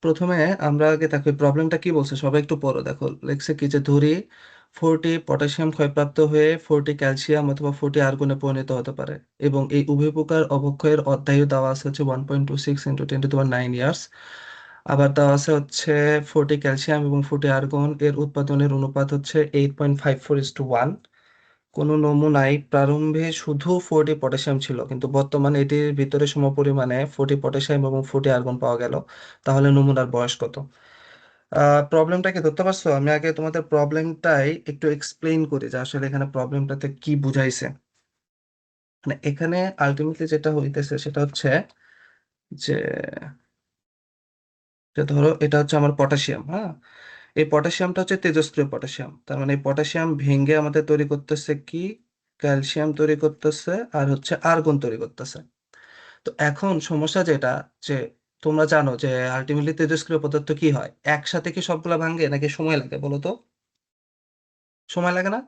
প্রথমে আমরা আগে দেখো প্রবলেমটা কি বলছে, সবাই একটু পড়ো। দেখো লেখছে কি যে ধরি 4টি পটাশিয়াম ক্ষয়প্রাপ্ত হয়ে 4টি ক্যালসিয়াম অথবা 4টি আর্গনে পরিণত হতে পারে, এবং এই উভয় প্রকার অবক্ষয়ের অধ্যায়ও দেওয়া আছে হচ্ছে 1.26 × 10⁻⁹ আবার দেওয়া আছে হচ্ছে 4টি ক্যালসিয়াম এবং 4টি আর্গন এর উৎপাদনের অনুপাত হচ্ছে 8.54:1। কোনো নমুনায় প্রারম্ভে শুধু 4টি পটাশিয়াম ছিল, কিন্তু বর্তমানে এটির ভিতরে সমপরিমাণে 4টি পটাশিয়াম এবং 4টি আর্গন পাওয়া গেল। তাহলে নমুনার বয়স কত? প্রবলেমটা কি ধরতে পারছো? আমি আগে তোমাদের প্রবলেমটাই একটু এক্সপ্লেইন করি যে আসলে এখানে প্রবলেমটাতে কি বুঝাইছে। মানে এখানে আলটিমেটলি যেটা হইতেছে সেটা হচ্ছে যে যে ধরো এটা হচ্ছে আমার পটাশিয়াম, হ্যাঁ। এই পটাশিয়ামটা হচ্ছে তেজস্ক্রিয় পটাশিয়াম, তার মানে এই পটাশিয়াম ভেঙে আমাদের তৈরি করতেছে কি, ক্যালসিয়াম তৈরি করতেছে আর হচ্ছে আর্গন তৈরি করতেছে। তো এখন সমস্যা যেটা, যে তোমরা জানো যে আলটিমেটলি তেজস্ক্রিয় পদার্থ কি হয়, একসাথে কি সবগুলা ভাঙে নাকি সময় লাগে বলো তো? সময় লাগে না?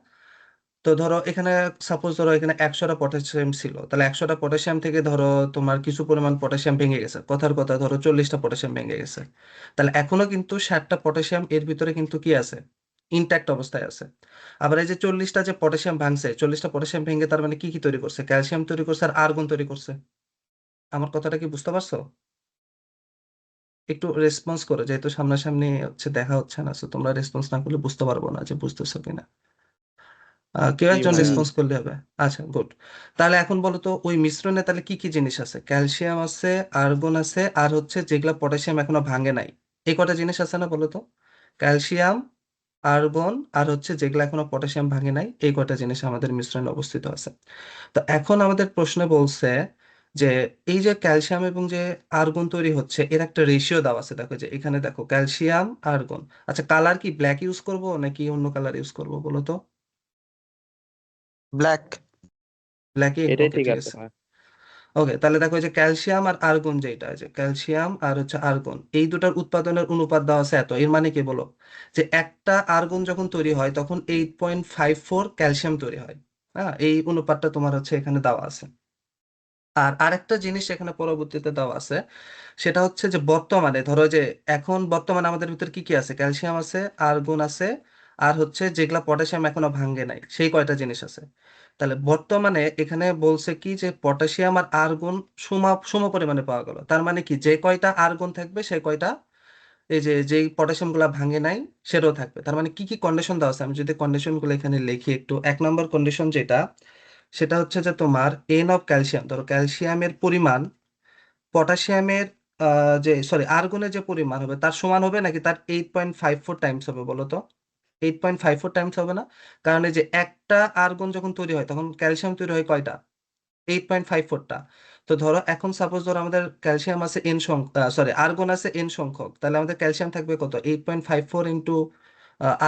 তো ধরো এখানে সাপোজ ধরো এখানে 100টা পটাশিয়াম ছিল, তাহলে 100টা পটাশিয়াম থেকে ধরো তোমার কিছু পরিমাণ পটাশিয়াম ভেঙে গেছে, কথার কথা ধরো 40টা পটাশিয়াম ভেঙে গেছে। তাহলে এখনো কিন্তু 60টা পটাশিয়াম এর ভিতরে কিন্তু কি আছে, ইনট্যাক্ট অবস্থায় আছে। আবার এই যে 40টা যে পটাশিয়াম ভাঙছে, 40টা পটাশিয়াম ভেঙে তার মানে কি কি তৈরি করছে, ক্যালসিয়াম তৈরি করছে আর আর্গন তৈরি করছে। আমার কথাটা কি বুঝতে পারছো? একটু রেসপন্স করো, যেহেতু সামনাসামনি হচ্ছে দেখা হচ্ছে না, তো তোমরা রেসপন্স না করলে বুঝতে পারবো না যে বুঝতেছো কিনা। কেউ জি একজন ভাইয়া। রেসপন্স করলে হবে। আচ্ছা, গুড। তাহলে এখন বলো তো ওই মিশ্রণে তাহলে কি কি জিনিস আছে, ক্যালসিয়াম আছে, আর্গন আছে, আর হচ্ছে যেগুলা পটাশিয়াম এখনো ভাঙে নাই, এই কটা জিনিস আছে না বলো তো? ক্যালসিয়াম, আর্গন, আর হচ্ছে যেগুলা এখনো পটাশিয়াম ভাঙে নাই, এই কটা জিনিস আমাদের মিশ্রণে অবস্থিত আছে। তো এখন আমাদের প্রশ্নে বলছে যে এই যে ক্যালসিয়াম এবং যে আর্গন তৈরি হচ্ছে এর একটা রেশিও দেওয়া আছে। দেখো যে এখানে দেখো ক্যালসিয়াম, আর্গন। আচ্ছা, কালার কি ব্ল্যাক ইউজ করব নাকি অন্য কালার ইউজ করব বলো তো? ব্ল্যাক। ব্ল্যাকই, এটাই ওকে, ঠিক ঠিক আছে আছে। ভাই। ওকে, তাহলে দেখো এই যে ক্যালসিয়াম আর আর্গন, যেটা আছে ক্যালসিয়াম আর হচ্ছে আর্গন, এই দুটার উৎপাদনের অনুপাত দেওয়া আছে এত। এর মানে কি বলো, যে একটা আর্গন যখন তৈরি হয় তখন 8.54 ক্যালসিয়াম তৈরি হয়। হ্যাঁ, এই অনুপাতটা তোমার হচ্ছে এখানে দেওয়া আছে। আর আরেকটা জিনিস এখানে পরবর্তীতে দেওয়া আছে, সেটা হচ্ছে যে বর্তমানে ধরো যে এখন বর্তমানে আমাদের ভিতর কি কি আছে, ক্যালসিয়াম আছে, আর্গন আছে, আর হচ্ছে যেগুলা পটাশিয়াম এখনো ভাঙে নাই সেই কয়টা জিনিস আছে। তাহলে বর্তমানে এখানে বলছে কি যে পটাশিয়াম আর আর্গন সম সম পরিমাণে পাওয়া গেল, তার মানে কি যে কয়টা আর্গন থাকবে সেই কয়টা এই যে যেই পটাশিয়াম গুলা ভাঙে নাই সেটাও থাকবে। তার মানে কি কি কন্ডিশন দেওয়া আছে, আমি যদি কন্ডিশন গুলো এখানে লিখি একটু। 1 নম্বর কন্ডিশন যেটা, সেটা হচ্ছে যে তোমার এন অফ ক্যালসিয়াম, ধরো ক্যালসিয়ামের পরিমাণ পটাশিয়ামের যে সরি আর্গনের যে পরিমাণ হবে তার সমান হবে নাকি তার 8.54 টাইমস হবে বলো তো? 8.54 টাইমস হবে না? কারণ এই যে একটা আর্গন যখন তৈরি হয় তখন ক্যালসিয়াম তৈরি হয় কয়টা, 8.54টা। তো ধরো এখন সাপোজ ধরো আমাদের ক্যালসিয়াম আছে এন সংখ্যক, সরি আর্গন আছে এন সংখ্যক, তাহলে আমাদের ক্যালসিয়াম থাকবে কত, 8.54 ইন্টু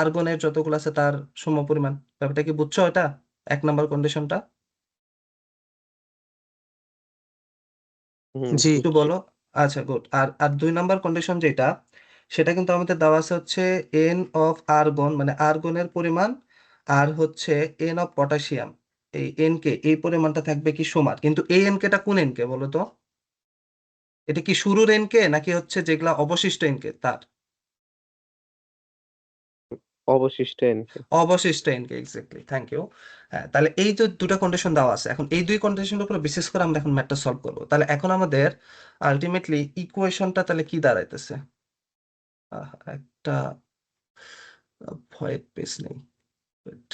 আর্গনের যতগুলো আছে তার সমপরিমাণ। ব্যাপারটা কি বুঝছো এটা, 1 নম্বর কন্ডিশনটা? হুম, জি। একটু বুঝছি। বলো। আচ্ছা, গুড। আর আর 2 নম্বর কন্ডিশন যেটা, সেটা কিন্তু আমাদের দেওয়া আছে হচ্ছে এন অফ আর্গন, মানে আর্গনের পরিমাণ, আর হচ্ছে এন অফ পটাশিয়াম, এই এন কে এই পরিমাণটা থাকবে কি সমান, কিন্তু এই এন কেটা কোন এন কে বলো তো? এটা কি শুরুর এন কে নাকি হচ্ছে যেগুলা অবশিষ্ট এন কে তার? অবশিষ্ট এনকে। অবশিষ্ট N K, exactly, thank you. হ্যাঁ, তাহলে এই যে দুটো কন্ডিশন দেওয়া আছে, এখন এই দুই কন্ডিশনের উপর বিশেষ করে আমরা এখন ম্যাথটা সলভ করবো। তাহলে এখন আমাদের আলটিমেটলি ইকুয়েশনটা তাহলে কি দাঁড়াইতেছে? একটা ভয়ের পেজ নেই, বাট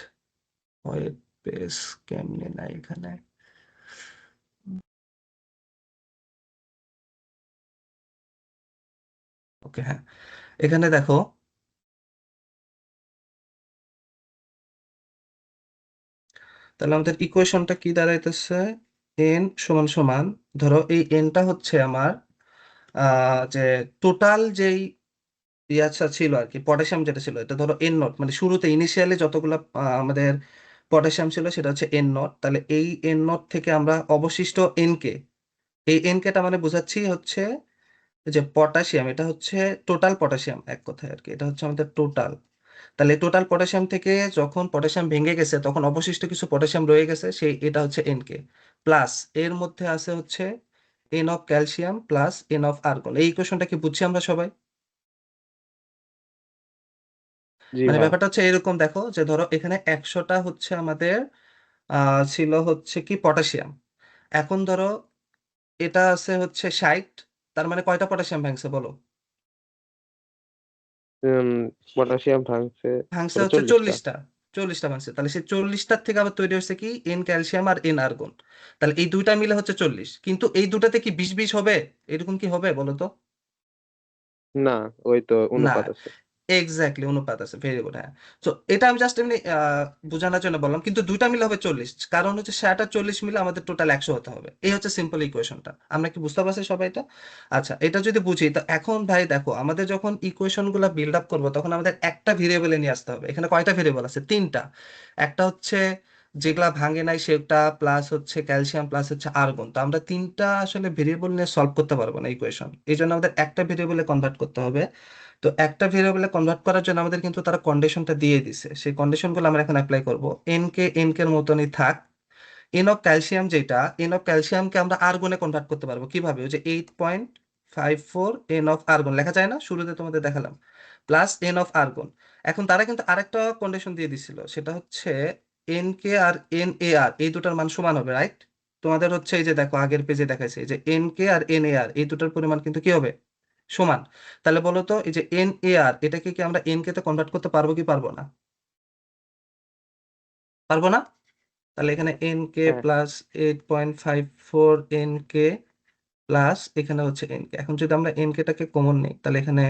ভয়ের পেজ কেমনে নাই এখানে? ওকে, হ্যাঁ, এখানে দেখো, তাহলে আমাদের ইকুয়েশনটা কি দাঁড়াইতেছে, এন সমান সমান, ধরো এই এনটা হচ্ছে আমার যে টোটাল যেই ইয়াচ্ছা ছিল আর কি, পটাশিয়াম যেটা ছিল এটা ধরো এন নট, মানে শুরুতে ইনিশিয়ালি যতগুলো আমাদের পটাশিয়াম ছিল সেটা হচ্ছে এন নট। তাহলে এই এন নট থেকে আমরা অবশিষ্ট এন কে, এই এন কেটা মানে বোঝাচ্ছি হচ্ছে যে পটাশিয়াম, এটা হচ্ছে টোটাল পটাশিয়াম এক কথায় আর কি, এটা হচ্ছে আমাদের টোটাল। তাহলে টোটাল পটাশিয়াম থেকে যখন পটাশিয়াম ভেঙে গেছে তখন অবশিষ্ট কিছু পটাশিয়াম রয়ে গেছে, সেই এটা হচ্ছে এন কে, প্লাস এর মধ্যে আছে হচ্ছে N of calcium plus N of argon. এই ইকুয়েশনটা কি বুঝছি আমরা সবাই? জি মানে ভাই। ব্যাপারটা হচ্ছে এরকম, দেখো যে ধরো এখানে 100টা হচ্ছে আমাদের ছিল হচ্ছে কি পটাশিয়াম। এখন ধরো এটা আছে হচ্ছে 60, তার মানে কয়টা পটাশিয়াম ভাঙছে বলো? উম, পটাশিয়াম ভাঙছে ভাঙছে কত, হচ্ছে 40টা? 40টা। 40টা ভাঙছে, তাহলে সেই 40টার থেকে আবার তৈরি হচ্ছে কি এন ক্যালসিয়াম আর এন আর্গন। তাহলে এই দুইটা মিলে হচ্ছে 40, কিন্তু এই দুটাতে কি 20-20 হবে? এরকম কি হবে বলো তো? না, ওই তো না, অনুপাত আছে। এক্স্যাক্টলি অনুপাত আছে, ভেরি গুড, হ্যাঁ। তো এটা আমি জাস্ট এমনি বোঝানোর জন্য বললাম, কিন্তু দুইটা মিলে হবে 40, কারণ হচ্ছে 60 আর 40 মিলে আমাদের টোটাল 100 হতে হবে। এই হচ্ছে সিম্পল ইকুয়েশনটা। আমরা কি বুঝতে পারছি সবাই এটা? আচ্ছা, এটা যদি বুঝি তো এখন ভাই দেখো, আমাদের যখন ইকুয়েশন গুলা বিল্ড আপ করবো তখন আমাদের একটা ভেরিয়েবলে নিয়ে আসতে হবে। এখানে কয়টা ভেরিয়েবল আছে? তিনটা। একটা হচ্ছে যেগুলা ভাঙে নাই সেটা, প্লাস হচ্ছে ক্যালসিয়াম, প্লাস হচ্ছে আর্গন। তো আমরা তিনটা আসলে ভেরিয়েবল নিয়ে সলভ করতে পারবো না ইকুয়েশন, এই জন্য আমাদের একটা ভেরিয়েবলে কনভার্ট করতে হবে। তো একটা ভেরিয়েবলে কনভার্ট করার জন্য আমাদের কিন্তু তারা কন্ডিশনটা দিয়ে দিছে, সেই কন্ডিশনগুলো আমরা এখন অ্যাপ্লাই করব। এন কে এর মতনই থাক। এন অফ ক্যালসিয়াম যেটা, এন অফ ক্যালসিয়ামকে আমরা আর্গনে কনভার্ট করতে পারবো কিভাবে? ওই যে 8.54 এন অফ আর্গন লেখা যায় না, শুরুতে তোমাদের দেখালাম, প্লাস এন অফ আর্গন। এখন তারা কিন্তু আরেকটা কন্ডিশন দিয়ে দিছিল, সেটা হচ্ছে এন কে আর এন এ আর এই দুটার মান সমান হবে, রাইট? তোমাদের হচ্ছে এই যে দেখো আগের পেজে দেখাইছে, এই যে এন কে আর এন এ আর এই দুটার পরিমাণ কিন্তু কি হবে? সমান। তাহলে বলো তো, এই যে এন এ আর এটাকে কি আমরা এন কে তে কনভার্ট করতে পারবো কি পারবো না? পারবো না? তাহলে এখানে এন কে হ্যাঁ। প্লাস 8.54 এন কে প্লাস এখানে হচ্ছে এন কে। এখন যদি আমরা এন কেটাকে কমন নিই তাহলে এখানে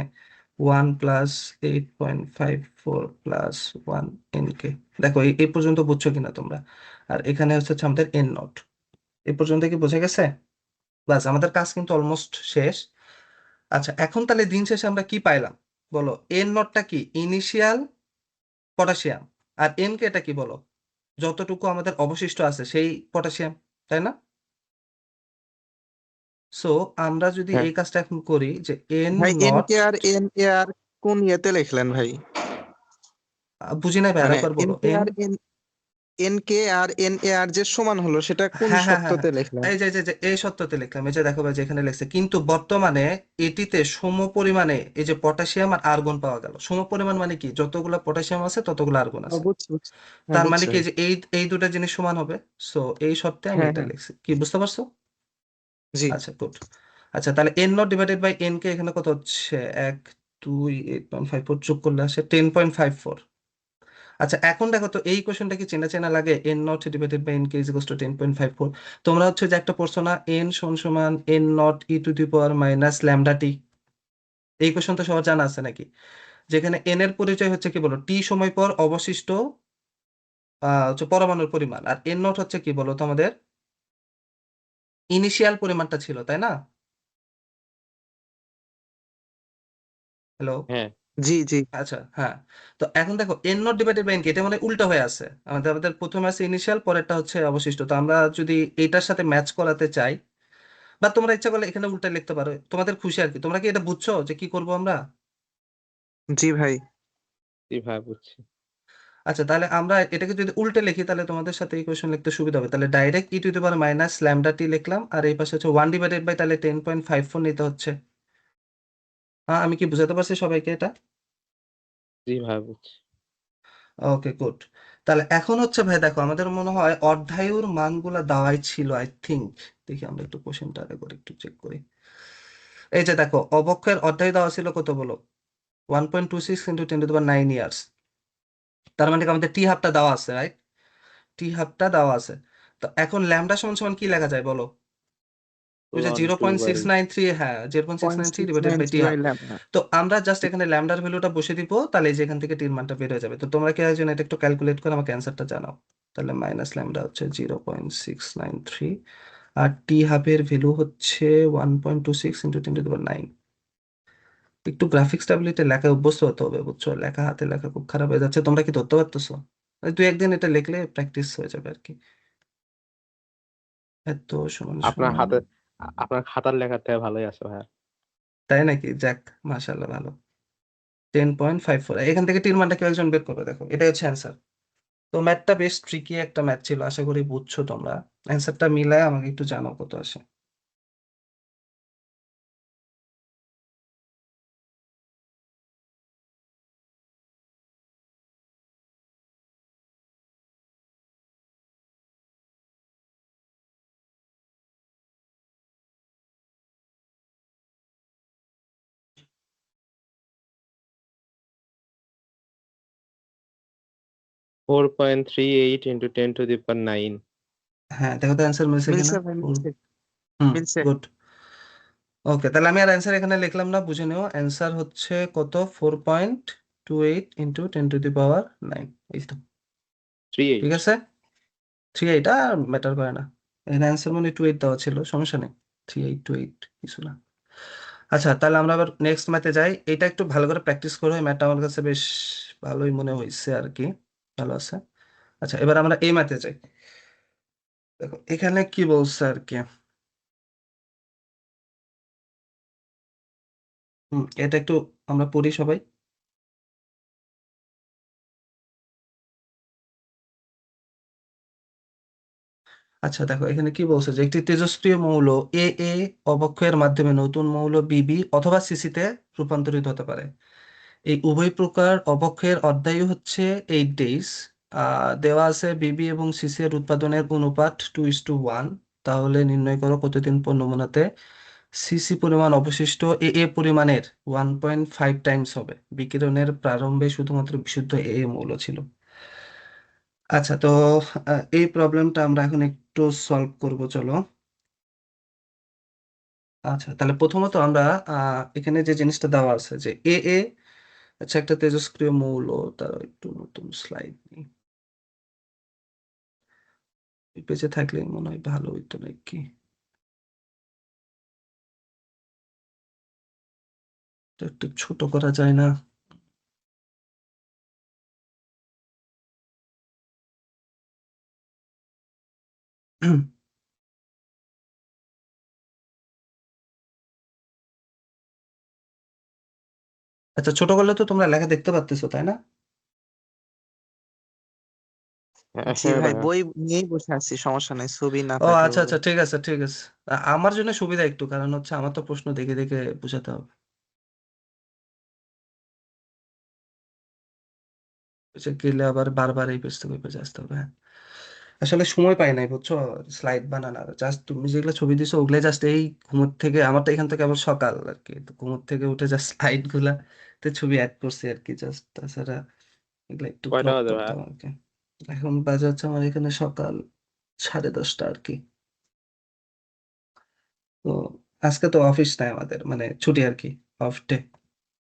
1 + 8.54 প্লাস 1 এন কে। দেখো এই পর্যন্ত বুঝছো কিনা তোমরা? আর এখানে হচ্ছে আমাদের এন নট। এই পর্যন্ত কি বোঝা গেছে? বাস, আমাদের কাজ কিন্তু অলমোস্ট শেষ। আচ্ছা, এখন তাহলে দিন শেষে আমরা কি পাইলাম বলো? এন নটটা কি? Initial potassium. আর এন কে এটা কি বলো? যতটুকু আমাদের অবশিষ্ট আছে সেই পটাশিয়াম, তাই না? সো আমরা যদি হ্যাঁ এই কাজটা এখন করি যে এন ভাই এন নট, কে আর এন এ আর কোন ইয়েতে লিখলেন ভাই? বুঝি নাই ভাই, মানে আরেকবার এন বলো। কে এন, আর এন কে আর এন এ আর যে সমান হলো সেটা কোন হ্যাঁ হ্যাঁ হ্যাঁ হ্যাঁ, শর্ততে লিখলেন? এই যে এই সত্যতে লিখলাম, এই যে দেখো ভাই যে এখানে লিখছে কিন্তু বর্তমানে এটিতে সম পরিমাণে এই যে পটাশিয়াম আর আর্গন পাওয়া গেল। সম পরিমাণ মানে কি? যতগুলো পটাশিয়াম আছে ততগুলো আর্গন ও আছে। বুঝছি বুঝছি। হ্যাঁ তার মানে বুঝছি কি ভাই। যে এই এই দুটা জিনিস সমান হবে। সো এই শর্তে আমি হ্যাঁ এটা হ্যাঁ। লিখছি, কি বুঝতে পারছো? জি। আচ্ছা, গুড। আচ্ছা, তাহলে N naught divided by N K এখানে কত হচ্ছে? 1, 2, 8.54 যোগ করলে আসে 10.54। আচ্ছা, এখন দেখো তো এই কোশ্চেনটা কি চেনা চেনা লাগে? N naught divided by N K is equals to 10.54। তোমরা হচ্ছে যে একটা পড়ছো না, এন সমান সমান N naught e to the power minus lambda t? এই কোশ্চেন তো সবার জানা আছে নাকি? যেখানে এন এর পরিচয় হচ্ছে কি বলো? টি সময় পর অবশিষ্ট হচ্ছে পরমাণুর পরিমাণ, আর এন নট হচ্ছে কি বলো তো আমাদের ইনিশিয়াল পরিমাণটা ছিল, তাই না? হ্যালো? হ্যাঁ। জি জি। আচ্ছা, হ্যাঁ। তো এখন দেখো N naught divided by N K, এটা মানে উল্টা হয়ে আছে। আমাদের আমাদের প্রথমে আছে ইনিশিয়াল, পরেরটা হচ্ছে অবশিষ্ট। তো আমরা যদি এটার সাথে ম্যাচ করাতে চাই, বা তোমরা ইচ্ছা করলে এখানে উল্টা লিখতে পারো, তোমাদের খুশি আর কি। তোমরা কি এটা বুঝছো যে কি করবো আমরা? জি ভাই। জি ভাই, বুঝছি। আচ্ছা, তাহলে আমরা এটাকে যদি উল্টে লিখি তাহলে তোমাদের সাথে এই কোয়েশ্চেন লিখতে সুবিধা হবে। তাহলে direct e to the power minus lambda t লিখলাম, আর এই পাশে হচ্ছে 1 ডিভাইডেড বাই তাহলে 10.54 নিতে হচ্ছে। হ্যাঁ, আমি কি বুঝাতে পারছি সবাইকে এটা? জি ভাই, বুঝছি। ওকে, গুড। তাহলে এখন হচ্ছে ভাই দেখো, আমাদের মনে হয় অর্ধায়ুর মানগুলা দেওয়াই ছিল, আই থিংক। দেখি আমরা একটু কোশ্চেনটা করে একটু চেক করি। এই যে দেখো, অবক্ষয়ের অর্ধায়ু দেওয়া ছিল কত বলো? 1.26 × 10⁹ তার মানে কি আমাদের টি হাফটা দেওয়া আছে, রাইট? টি হাফটা দেওয়া আছে। তো এখন ল্যামডা সমান সমান কি লেখা যায় বলো? ওই যে লন zero two point by six nine three হ্যাঁ, 0.693 divided by T 0.693 by half. Lambda. তো আমরা জাস্ট এখানে ল্যামডার ভ্যালুটা বসে দিব, তাহলে এই যে এখান থেকে টির মানটা বের হয়ে যাবে। তো তোমরা কি একজন এটা একটু ক্যালকুলেট করে আমাকে অ্যান্সারটা জানাও। তাহলে মাইনাস ল্যামডা হচ্ছে 0.693, আর টি হাফের ভ্যালু হচ্ছে 1.26 × 10⁹ একটু গ্রাফিক্স ট্যাবলেটে লেখা অভ্যস্ত হতে হবে, বুঝছো? লেখা হাতে লেখা খুব খারাপ হয়ে যাচ্ছে। তোমরা কি ধরতে পারতেছো? দুই একদিন এটা লিখলে প্র্যাকটিস হয়ে যাবে আর কি। এত সমান আপনার সমান, হাতে, আপনার খাতার লেখার থেকে ভালোই আছে ভাই। তাই নাকি? যাক, মাশাআল্লাহ, ভালো। 10.54, এখান থেকে টির মানটা কেউ একজন বের করবে, দেখো এটাই হচ্ছে অ্যান্সার। তো ম্যাথটা বেশ ট্রিকি একটা ম্যাথ ছিল, আশা করি বুঝছো তোমরা। অ্যান্সারটা মিলায় আমাকে একটু জানাও কত আসে। 4.38 into 10 to the power 9. হ্যাঁ, দেখো তো অ্যান্সার মিলছে কিনা। মিলছে ভাই, মিলছে মিলছে। গুড। ওকে, তাহলে আমি আর অ্যান্সার এখানে লিখলাম না, বুঝে নিও। অ্যান্সার হচ্ছে কত? 4.28 ইন্টু 10 to the power 9, এই তো। 38. ঠিক আছে, 3.8 আর ম্যাটার করে না। এখানে অ্যান্সার মানে 2.8 দেওয়া ছিল, সমস্যা নেই। 3.8 কিছু না। আচ্ছা, তাহলে আমরা আবার নেক্সট ম্যাথে যাই। এটা একটু ভালো করে প্র্যাকটিস করো, এই ম্যাথটা আমার কাছে বেশ ভালোই মনে হয়েছে আর কি, ভালো আছে। আচ্ছা, এবার আমরা এই ম্যাথে যাই। দেখো এখানে কি বলছে আর কি। এটা একটু আমরা পড়ি সবাই। আচ্ছা দেখো এখানে কি বলছে, যে একটি তেজস্ক্রিয় মৌল এ এ অবক্ষয়ের মাধ্যমে নতুন মৌল বিবি অথবা সিসিতে রূপান্তরিত হতে পারে। এই উভয় প্রকার অবক্ষয়ের অধ্যায় হচ্ছে 8 days। দেওয়া আছে বিবি এবং সিসি এর উৎপাদনের অনুপাত 2:1। তাহলে নির্ণয় করো কতদিন পর নমুনাতে সিসি পরিমাণ অবশিষ্ট এ এ পরিমাণের 1.5 টাইমস হবে। বিকিরণের প্রারম্ভে শুধুমাত্র বিশুদ্ধ এ এ মৌল ছিল। আচ্ছা, তো এই প্রবলেমটা আমরা এখন একটু সলভ করব, চলো। আচ্ছা, তাহলে প্রথমত আমরা এখানে যে জিনিসটা দেওয়া আছে যে এ এ, আচ্ছা একটা তেজস্ক্রিয় মৌল, তার একটু নতুন স্লাইড নিই, এই পেজে থাকলে মনে হয় ভালো হইতো নাকি। এটা একটু ছোট করা যায় না? আচ্ছা, ছোট করলে তো তোমরা লেখা দেখতে পাচ্তেছো, তাই না? জি হ্যাঁ ভাই, ভাইয়া। বই নিয়েই বসে আছি, সমস্যা নাই, ছবি না ও থাকলেও আচ্ছা হবে। আচ্ছা, ঠিক আছে ঠিক আছে। আমার জন্য সুবিধা একটু, কারণ হচ্ছে আমার তো প্রশ্ন দেখে দেখে বোঝাতে হবে। বুঝে গেলে আবার বারবার এই পেজ থেকে ওই পেজে আসতে হবে, হ্যাঁ। আসলে সময় পাই নাই বুঝছো, স্লাইড বানানোর। জাস্ট তুমি যেগুলো ছবি দিছো ওগুলো জাস্ট এই ঘুমোর থেকে, আমার তো এখান থেকে আবার সকাল আর কি, তো ঘুমোর থেকে উঠে জাস্ট স্লাইড গুলা তে ছবি অ্যাড করছি আর কি, জাস্ট। তাছাড়া এগুলো একটু কয়টা ক্রপ বাজে ভাইয়া? করতাম আর কি। এখন বাজে হচ্ছে আমার এখানে সকাল 10:30 আর কি। তো আজকে তো অফিস নাই আমাদের, মানে ছুটি আর কি, অফ ডে।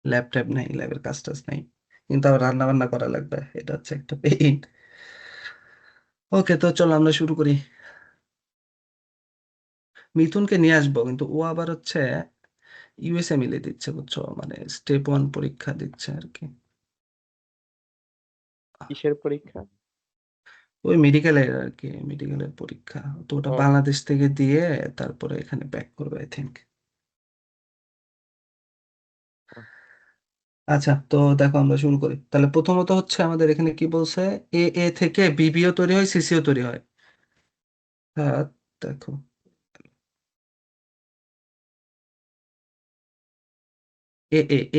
ল্যাব ট্যাব নাই, ল্যাবের কাজ টাজ নাই, কিন্তু আবার রান্না বান্না করা লাগবে, এটা হচ্ছে একটা পেইন। ওকে, তো চলো আমরা শুরু করি। মিথুনকে নিয়ে আসবো, কিন্তু ও আবার হচ্ছে ইউএসএ মিলে দিচ্ছে বুঝছো, মানে স্টেপ 1 পরীক্ষা দিচ্ছে আর কি। কিসের পরীক্ষা? ওই মেডিকেলের আর কি, মেডিকেলের পরীক্ষা। তো ওটা ও বাংলাদেশ থেকে দিয়ে তারপরে এখানে ব্যাক করবে আই থিঙ্ক। আচ্ছা, তো দেখো আমরা শুরু করি। তাহলে প্রথমত হচ্ছে আমাদের এখানে কি বলছে, এ এ থেকে বিবিও তৈরি হয়, সিসিও তৈরি হয়। হ্যাঁ, দেখো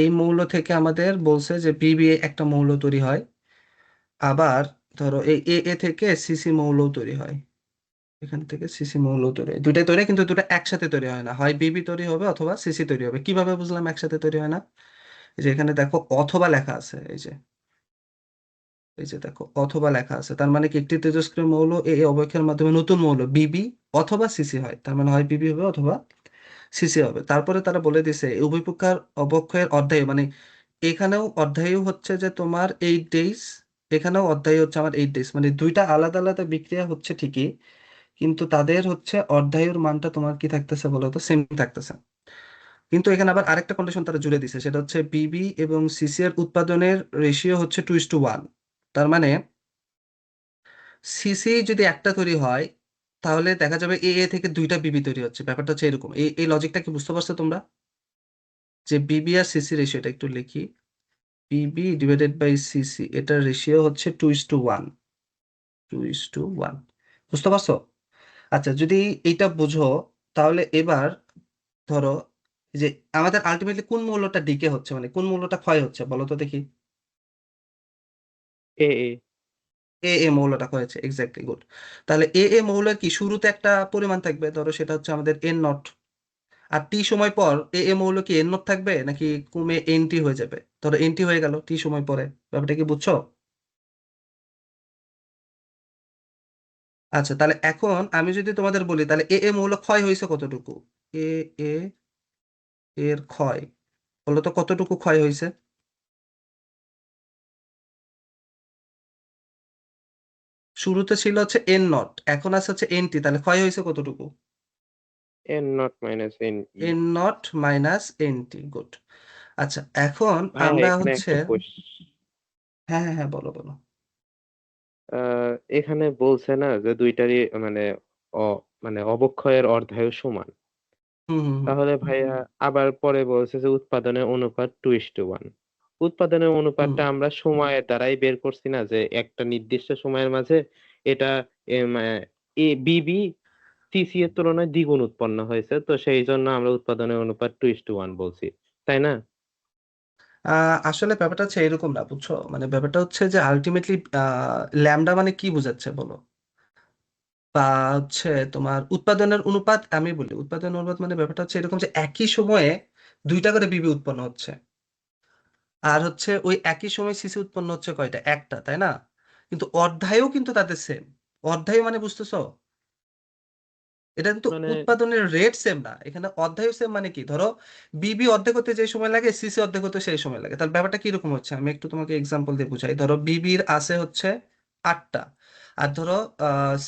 এই মৌল থেকে আমাদের বলছে যে বিবি একটা মৌল তৈরি হয়। আবার ধরো এই এ এ থেকে সিসি মৌল তৈরি হয়। এখান থেকে সিসি মৌল তৈরি হয়, দুইটাই তৈরি হয়, কিন্তু দুটো একসাথে তৈরি হয় না, হয় বিবি তৈরি হবে অথবা সিসি তৈরি হবে। কিভাবে বুঝলাম একসাথে তৈরি হয় না? এই যে এখানে দেখো অথবা লেখা আছে, এই যে দেখো অথবা লেখা আছে, তার মানে কি একটি তেজস্ক্রিয় মৌল এ এ অবক্ষয়ের মাধ্যমে নতুন মৌল বিবি অথবা সিসি হয়, তার মানে হয় বিবি হবে অথবা সিসি হবে। তারপরে তারা বলে দিছে এই উভয় প্রকার অবক্ষয়ের অধ্যায়, মানে এখানেও অধ্যায় হচ্ছে যে তোমার 8 days, এখানেও অধ্যায় হচ্ছে আমার 8 days, মানে দুইটা আলাদা আলাদা বিক্রিয়া হচ্ছে ঠিকই, কিন্তু তাদের হচ্ছে অর্ধায়ুর মানটা তোমার কি থাকতেছে বলো তো, সেম থাকতেছে। কিন্তু এখানে আবার আরেকটা কন্ডিশন তারা জুড়ে দিছে, সেটা হচ্ছে বিবি এবং সিসি এর উৎপাদনের রেশিও হচ্ছে 2:1। তার মানে সিসি যদি একটা তৈরি হয়, তাহলে দেখা যাবে এ এ থেকে দুইটা বিবি তৈরি হচ্ছে। ব্যাপারটা হচ্ছে এরকম। এই লজিকটা কি বুঝতে পারছো তোমরা? যে বিবি আর সিসি রেশিওটা একটু লিখি, বিবি ডিভাইডেড বাই সিসি, এটার রেশিও হচ্ছে 2:1। 2:1, বুঝতে পারছো? আচ্ছা, যদি এইটা বুঝো, তাহলে এবার ধরো যে আমাদের আলটিমেটলি কোন মৌলটা ডিকে হচ্ছে, মানে কোন মৌলটা ক্ষয় হচ্ছে বলো তো দেখি। এ এ এ এ মৌলটা ক্ষয় হচ্ছে, এক্স্যাক্টলি, গুড। তাহলে এ এ মৌলের কি শুরুতে একটা পরিমাণ থাকবে, ধরো সেটা হচ্ছে আমাদের N0। আর টি সময় পর এ এ মৌল কি N0 থাকবে নাকি কমে এনটি হয়ে যাবে? ধরো এনটি হয়ে গেল টি সময় পরে। ব্যাপারটা কি বুঝছো? আচ্ছা, তাহলে এখন আমি যদি তোমাদের বলি, তাহলে এ মৌল ক্ষয় হয়েছে কতটুকু? এ এ এর ক্ষয় বলো তো কতটুকু ক্ষয় হয়েছে? শুরুতে ছিল হচ্ছে এন নট, এখন আছে হচ্ছে এন টি, তাহলে ক্ষয় হয়েছে কতটুকু? N not minus N E. N not minus N T, good. আচ্ছা, এখন ভাইয়া আমরা এখানে হচ্ছে, একটা কোশ্চেন, হ্যাঁ হ্যাঁ হ্যাঁ, বলো বলো। এখানে বলছে না যে দুইটারই মানে অ মানে অবক্ষয়ের অর্ধায়ু সমান। হুম হুম হুম তাহলে ভাইয়া আবার পরে বলছে যে উৎপাদনের অনুপাত 2:1। উৎপাদনের হুম। অনুপাতটা আমরা সময়ের দ্বারাই বের করছি না, যে একটা নির্দিষ্ট সময়ের মাঝে এটা বিবি সিসি এর তুলনায় দ্বিগুণ উৎপন্ন হয়েছে, তো সেই জন্য আমরা উৎপাদনের অনুপাত 2:1 বলছি, তাই না? আসলে ব্যাপারটা হচ্ছে এরকম না, বুঝছো? মানে ব্যাপারটা হচ্ছে যে আলটিমেটলি ল্যামডা মানে কি বোঝাচ্ছে বলো? বা হচ্ছে তোমার উৎপাদনের অনুপাত, আমি বলি উৎপাদনের অনুপাত মানে ব্যাপারটা হচ্ছে এরকম যে একই সময়ে দুইটা করে বিবি উৎপন্ন হচ্ছে, আর হচ্ছে ওই একই সময় সিসি উৎপন্ন হচ্ছে কয়টা? একটা, তাই না? কিন্তু অর্ধায়ু কিন্তু তাদের সেম। অর্ধায়ু মানে বুঝতেছো? এটা কিন্তু মানে উৎপাদনের রেট সেম না, এখানে অর্ধায়ু সেম। মানে কি, ধরো বিবি অর্ধেক হতে যে সময় লাগে, সিসি অর্ধেক হতে সেই সময় লাগে। তাহলে ব্যাপারটা কিরকম হচ্ছে, আমি একটু তোমাকে এক্সাম্পল দিয়ে বুঝাই। ধরো বিবির আছে হচ্ছে 8টা, আর ধরো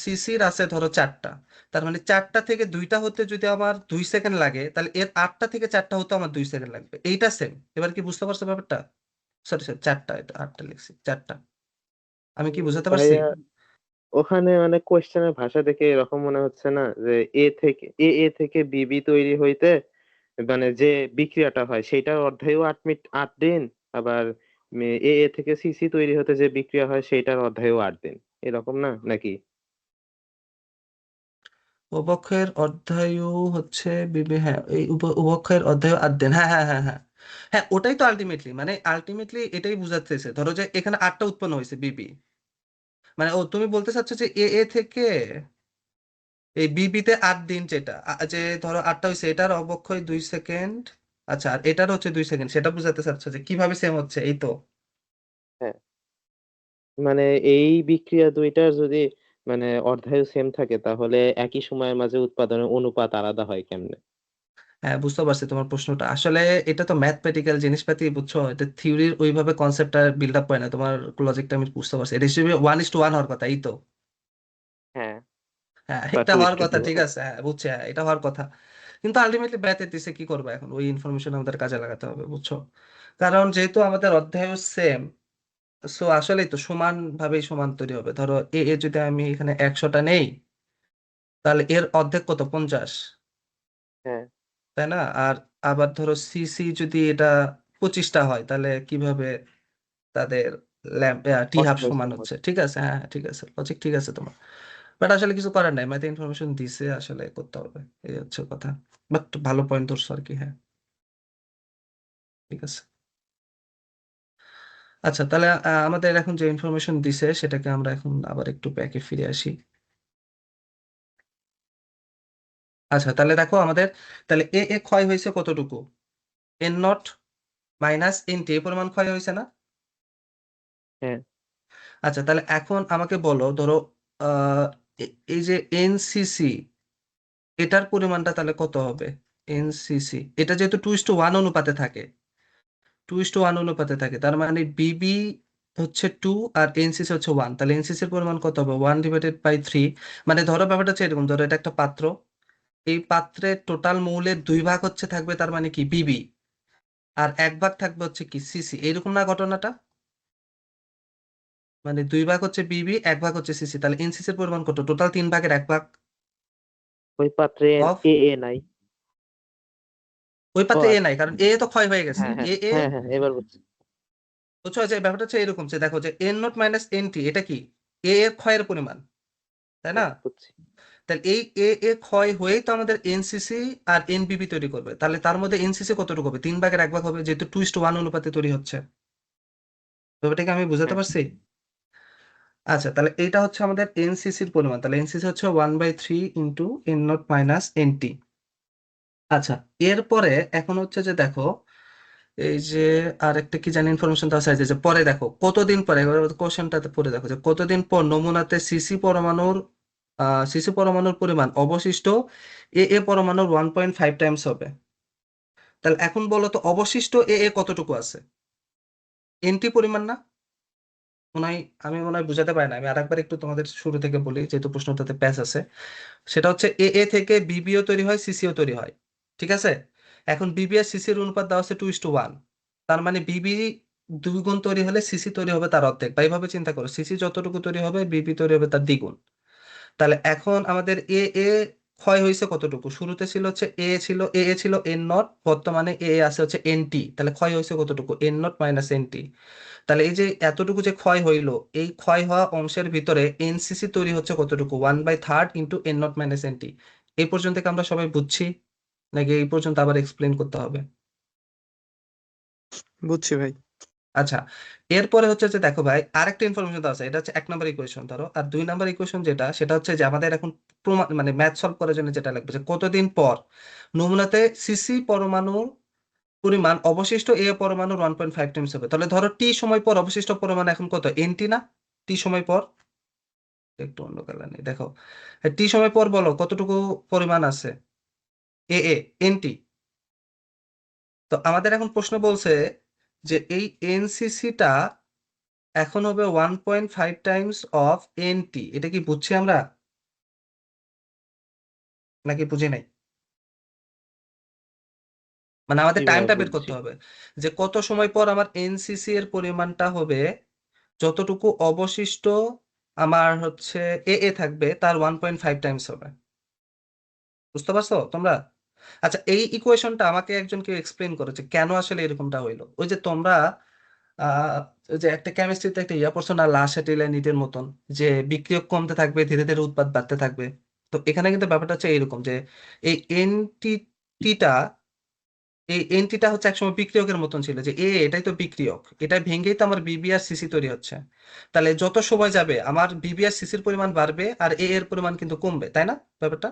সিসির আছে ধরো 4টা। তার মানে 4টা থেকে 2টা হতে যদি আমার 2 সেকেন্ড লাগে, তাহলে এর 8টা থেকে 4টা হতে আমার 2 সেকেন্ড লাগবে। এইটা সেম। এবার কি বুঝতে পারছো ব্যাপারটা? সরি সরি, 4টা, এটা 8টা লিখছি, 4টা। আমি কি বুঝাতে পারছি? ভাইয়া ওখানে মানে কোশ্চেনের ভাষা দেখে এরকম মনে হচ্ছে না যে এ থেকে বিবি তৈরি হইতে মানে যে বিক্রিয়াটা হয় সেটার অর্ধায়ু 8 দিন, আবার এ থেকে সিসি তৈরি হতে যে বিক্রিয়া হয় সেটার অর্ধায়ু 8 দিন, এরকম না নাকি? উভক্ষয়ের অধ্যায়ু হচ্ছে হ্যাঁ, এই উভক্ষয়ের অধ্যায়ু 8 দিন, হ্যাঁ হ্যাঁ হ্যাঁ হ্যাঁ। হ্যাঁ, ওটাই তো আলটিমেটলি, মানে আলটিমেটলি এটাই বোঝাতেছে। ধরো যে এখানে 8টা উৎপন্ন হয়েছে বিবি, মানে ও তুমি বলতে চাচ্ছো যে এ থেকে এই বিবিতে 8 দিন, যেটা যে ধরো 8টা হয়েছে, এটার অবক্ষয় 2 সেকেন্ড। আচ্ছা, আর এটার হচ্ছে 2 সেকেন্ড, সেটা বুঝাতে চাচ্ছো যে কিভাবে সেম হচ্ছে, এই তো। হ্যাঁ, মানে এই বিক্রিয়া দুইটার যদি মানে অর্ধায়ু সেম থাকে তাহলে একই সময়ের মাঝে উৎপাদনের অনুপাত আলাদা হয় কেমনে? হ্যাঁ, বুঝতে পারছি তোমার প্রশ্নটা। আসলে এটা তো ম্যাথমেটিক্যাল জিনিসপাতি, বুঝছো? এটা থিওরির ওইভাবে কনসেপ্টটা বিল্ড আপ হয় না। তোমার লজিকটা আমি বুঝতে পারছি, এটা হিসেবে 1:1 হওয়ার কথা, এই তো। হ্যাঁ, হ্যাঁ, বা এটা টু ইস হওয়ার টু কথা, টু ঠিক আছে, হ্যাঁ বুঝছি, হ্যাঁ এটা হওয়ার কথা। কিন্তু আলটিমেটলি ব্যাতে দিছে, কি করবো এখন? ওই ইনফরমেশন আমাদের কাজে লাগাতে হবে, বুঝছো? কারণ যেহেতু আমাদের অধ্যায় সেম, সো আসলেই তো সমান ভাবেই সমান তৈরি হবে। ধরো এ যদি আমি এখানে 100টা নেই, তাহলে এর অর্ধেক কত? 50, হ্যাঁ, তাই না? আর আবার ধরো সিসি যদি এটা 25টা হয়, তাহলে কিভাবে তাদের টি হাফ অর্ধায়ু সমান সেম হচ্ছে? হচ্ছে। ঠিক আছে, হ্যাঁ হ্যাঁ, ঠিক আছে, লজিক ঠিক আছে তোমার। বাট আসলে কিছু করার নাই, ম্যাথ ইনফরমেশন দিছে, আসলে করতে হবে, এই হচ্ছে কথা। বাট ভালো পয়েন্ট ধরছো আর কি, হ্যাঁ, ঠিক আছে। আচ্ছা, তাহলে আমাদের এখন যে ইনফরমেশন দিছে সেটাকে আমরা এখন আবার একটু ব্যাকে ফিরে আসি। আচ্ছা, তাহলে দেখো আমাদের, তাহলে এ ক্ষয় হয়েছে কতটুকু? N not minus N T, এই পরিমাণ ক্ষয় হয়েছে না? হ্যাঁ, আচ্ছা, তাহলে এখন আমাকে বলো, ধরো আহ এই যে এনসিসি, এটার পরিমাণটা তাহলে কত হবে? এনসিসি এটা যেহেতু 2:1 অনুপাতে থাকে, 2:1 অনুপাতে থাকে, তার মানে বিবি হচ্ছে 2 আর এনসিসি হচ্ছে 1, তাহলে এনসিসির পরিমাণ কত হবে? 1/3। মানে ধরো ব্যাপারটা হচ্ছে এরকম, ধরো এটা একটা পাত্র, এই পাত্রের টোটাল মৌলের 2 ভাগ হচ্ছে থাকবে, তার মানে কি বিবি, আর 1 ভাগ থাকবে হচ্ছে কি সিসি, এইরকম না ঘটনাটা? মানে 2 ভাগ হচ্ছে বিবি, 1 ভাগ হচ্ছে সিসি, তাহলে এনসিসির পরিমাণ কত? টোটাল 3 ভাগের 1 ভাগ ওই পাত্রে অফ, এ নাই। ওই ও পাত্রে এ আচ্ছা, নাই, কারণ এ তো ক্ষয় হয়ে গেছে। হ্যাঁ হ্যাঁ এ হ্যাঁ হ্যাঁ, এবার বুঝছি। বুঝছো? যে ব্যাপারটা হচ্ছে এরকম, যে দেখো যে N not minus N T, এটা কি এর ক্ষয়ের পরিমাণ, তাই না? হ্যাঁ, বুঝছি। তাহলে এই এ ক্ষয় হয়েই তো আমাদের এনসিসি আর এনবিবি তৈরি করবে। তাহলে তার মধ্যে এনসিসি কতটুকু হবে? 3 ভাগের 1 ভাগ হবে, যেহেতু 2:1 অনুপাতে তৈরি হচ্ছে। ব্যাপারটাকে আমি বুঝাতে হ্যাঁ, পারছি? আচ্ছা, তাহলে এইটা হচ্ছে আমাদের এনসিসির পরিমাণ। তাহলে এনসিসি হচ্ছে 1/3 into N not minus N T. আচ্ছা, এরপরে এখন হচ্ছে যে দেখো, এই যে আরেকটা কি জানি ইনফরমেশন দেওয়া আছে, যে পরে দেখো কতদিন পরে, কোশ্চেনটাতে পরে দেখো যে কতদিন পর নমুনাতে সিসি পরমাণুর সিসি পরমাণুর পরিমাণ অবশিষ্ট এ পরমাণুর 1.5 টাইমস হবে। তাহলে এখন বলো তো অবশিষ্ট এ কতটুকু আছে? এনটি পরিমাণ না? আমি মনে হয় বুঝাতে পারি না, আমি আরেকবার একটু তোমাদের শুরু থেকে বলি যেহেতু প্রশ্নটাতে প্যাচ আছে। সেটা হচ্ছে এ থেকে বিবিও তৈরি হয়, সিসিও তৈরি হয়, ঠিক আছে? এখন বিবি আর সিসির অনুপাত দেওয়া হচ্ছে 2:1। তার মানে বিবি 2 গুণ তৈরি হলে সিসি তৈরি হবে তার অর্ধেক, বা এইভাবে চিন্তা করো, সিসি যতটুকু তৈরি হবে বিবি তৈরি হবে তার দ্বিগুণ। তাহলে এখন আমাদের এ ক্ষয় হয়েছে কতটুকু? শুরুতে ছিল হচ্ছে এ ছিল N0, বর্তমানে আছে হচ্ছে NT, তাহলে ক্ষয় হয়েছে কতটুকু? N0 minus NT। তাহলে এই যে এতটুকু যে ক্ষয় হইলো, এই ক্ষয় হওয়া অংশের ভিতরে এনসিসি তৈরি হচ্ছে কতটুকু? 1/3 ইন্টু N0 মাইনাস NT। এই পর্যন্ত কি আমরা সবাই বুঝছি, নাকি এই পর্যন্ত আবার এক্সপ্লেন করতে হবে? বুঝছি ভাই। আচ্ছা, এরপরে হচ্ছে যে দেখো ভাই, আরেকটা ইনফরমেশন তো আছে, এটা হচ্ছে 1 নম্বর ইকুয়েশন ধরো, আর 2 নম্বর ইকুয়েশন যেটা, সেটা হচ্ছে যে আমাদের এখন প্রমাণ মানে ম্যাথ সলভ করার জন্য যেটা লাগবে, যে কতদিন পর নমুনাতে সিসি পরমাণুর পরিমাণ অবশিষ্ট এ পরমাণুর 1.5 টাইমস হবে। তাহলে ধরো টি সময় পর অবশিষ্ট পরিমাণ এখন কত? এনটি না? টি সময় পর, একটু অন্য কালার নেই দেখো, টি সময় পর বলো কতটুকু পরিমাণ আছে এনটি। তো আমাদের এখন প্রশ্ন বলছে যে এই এনসিসিটা এখন হবে 1.5 টাইমস অফ এনটি। এটা কি বুঝছি আমরা, নাকি বুঝি নাই? মানে জি আমাদের ভাইয়া টাইমটা বের বুঝছি। করতে হবে যে কত সময় পর আমার এনসিসি এর পরিমাণটা হবে যতটুকু অবশিষ্ট আমার হচ্ছে এ থাকবে তার 1.5 টাইমস হবে। বুঝতে পারছো তোমরা? আচ্ছা, এই ইকুয়েশনটা আমাকে একজন কেউ এক্সপ্লেন করেছে কেন আসলে এরকমটা হইলো। ওই যে তোমরা আহ ওই যে একটা কেমিস্ট্রিতে একটা ইয়া পড়ছো না, লা নিটের মতন, যে বিক্রিয়ক কমতে থাকবে ধীরে ধীরে উৎপাদ বাড়তে থাকবে। তো এখানে কিন্তু ব্যাপারটা হচ্ছে এইরকম, যে এই এনটিটা এই এনটিটা হচ্ছে একসময় বিক্রিয়কের মতন ছিল, যে এটাই তো বিক্রিয়ক, এটা ভেঙেই তো আমার বিবি আর সিসি তৈরি হচ্ছে। তাহলে যত সময় যাবে আমার বিবি আর সিসির পরিমাণ বাড়বে আর এর পরিমাণ কিন্তু কমবে, তাই না ব্যাপারটা?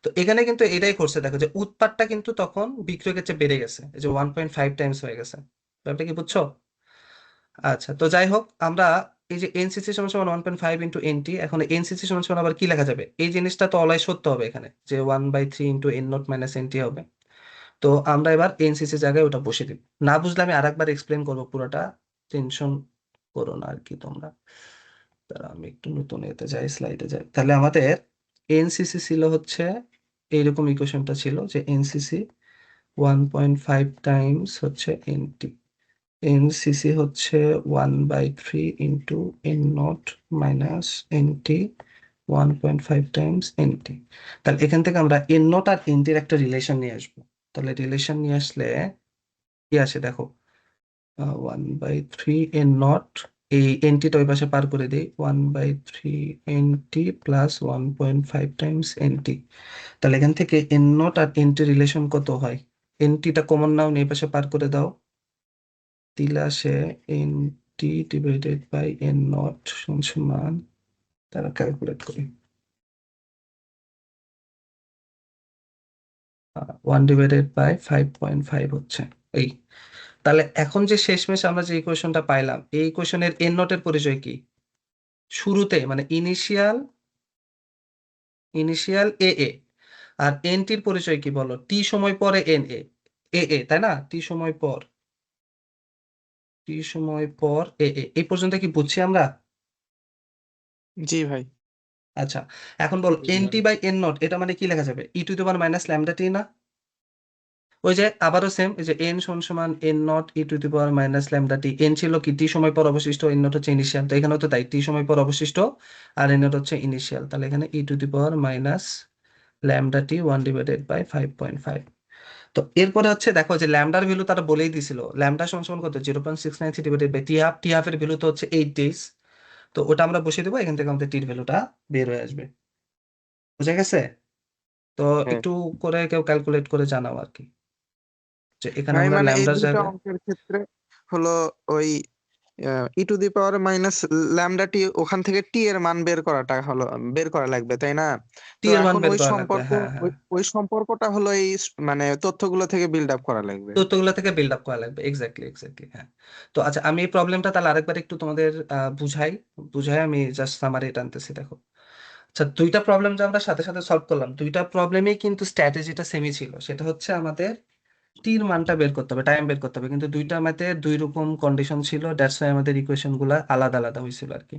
তো এখানে কিন্তু এটাই করছে, দেখো যে উৎপাদটা কিন্তু তখন বিক্রিয়কের চেয়ে বেড়ে গেছে, এই যে 1.5 টাইমস হয়ে গেছে। ব্যাপারটা কি বুঝছো? আচ্ছা, তো যাই হোক, আমরা এই যে এনসিসি সমান সমান 1.5 ইন্টু এনটি, এখন এনসিসি সমান সমান আবার কি লেখা যাবে? এই জিনিসটা তো অলয় সত্য হবে এখানে, যে 1/3 ইন্টু N0 মাইনাস এনটি হবে। তো আমরা এবার এনসিসি জায়গায় ওটা বসে দিব। না বুঝলে আমি আরেকবার এক্সপ্লেন করবো পুরোটা, টেনশন করো না আর কি তোমরা। তারা আমি একটু নতুন এতে যাই, স্লাইডে যাই। তাহলে আমাদের এনসিসি ছিল হচ্ছে এইরকম ইকুয়েশনটা ছিল, যে এনসিসি 1.5 টাইমস হচ্ছে এনটি, এনসিসি হচ্ছে 1/3 into N0 minus N T 1.5 Times N T. তাহলে এখান থেকে আমরা N0 আর এনটির একটা রিলেশন নিয়ে আসবো। তাহলে রিলেশন নিয়ে আসলে কি আসে দেখো, 1/3 N0, এই এনটিটা ওই পাশে পার করে দিই, 1/3 NT প্লাস 1.5 টাইমস এনটি। তাহলে এখান থেকে N0 আর এনটি রিলেশন কত হয়? এনটিটা কমন নাও, এই পাশে পার করে দাও, দিলে আসে NT ডিভাইডেড বাই N0 সমান, তারা ক্যালকুলেট করি, 1/5.5 হচ্ছে এই। তাহলে এখন যে শেষমেশ আমরা যে ইকুয়েশনটা পাইলাম, এই ইকুয়েশনের N0 এর পরিচয় কি? শুরুতে মানে ইনিশিয়াল এ, আর এনটির পরিচয় কি বলো? টি সময় পরে এ, তাই না? টি সময় পর এই পর্যন্ত কি বুঝছি আমরা? জি ভাই। আচ্ছা, এখন বল বুঝলাম। এনটি বাই N0, এটা মানে কি লেখা যাবে? e⁻ λ t না? ওই যে আবারও সেম, এই যে এন সমান সমান N0 e⁻ λ t। এন ছিল কি টি সময় পর অবশিষ্ট, N0 হচ্ছে ইনিশিয়াল, তো এখানে তো তাই, টি সময় পর অবশিষ্ট আর N0 হচ্ছে ইনিশিয়াল। তাহলে এখানে e⁻ λ t 1/5.5। তো এরপরে হচ্ছে দেখো যে ল্যামডার ভ্যালু তারা বলেই দিছিল, ল্যামডা সমান সমান কত? 0.693 ডিভাইডেড বাই টি হাফ এর ভ্যালু তো হচ্ছে 8 days। তো ওটা আমরা বসিয়ে দেবো, এখান থেকে আমাদের টির ভ্যালুটা বের হয়ে আসবে। বুঝা গেছে? তো হ্যাঁ। একটু করে কেউ ক্যালকুলেট করে জানাও আর কি, যে এখানে ভাই আমরা মানে এই ল্যামডার দুইটা জায়গায় অঙ্কের ক্ষেত্রে হলো ওই e⁻ λ t, ওখান থেকে টি এর মান বের করা লাগবে, তাই না? টি তো এর মান এখন বের ওই করা লাগবে, সম্পর্ক, হ্যাঁ হ্যাঁ, ওই সম্পর্কটা হলো মানে তথ্যগুলো থেকে বিল্ড আপ করা লাগবে। তথ্যগুলো থেকে বিল্ড আপ করা লাগবে, এক্স্যাক্টলি এক্স্যাক্টলি, হ্যাঁ। তো আচ্ছা, আমি এই প্রবলেমটা তাহলে আরেকবার একটু তোমাদের বুঝাই আমি জাস্ট সামারি টানতেছি, দেখো। আচ্ছা, দুইটা প্রবলেম যে আমরা সাথে সাথে সলভ করলাম, দুইটা প্রবলেমেই কিন্তু স্ট্র্যাটেজিটা সেমই ছিল। সেটা হচ্ছে আমাদের টির মানটা বের করতে হবে, টাইম বের করতে হবে, কিন্তু দুইটা ম্যাথে দুই রকম কন্ডিশন ছিল, দ্যাটস ওয়াই আমাদের ইকুয়েশন গুলা আলাদা আলাদা হয়েছিল আর কি।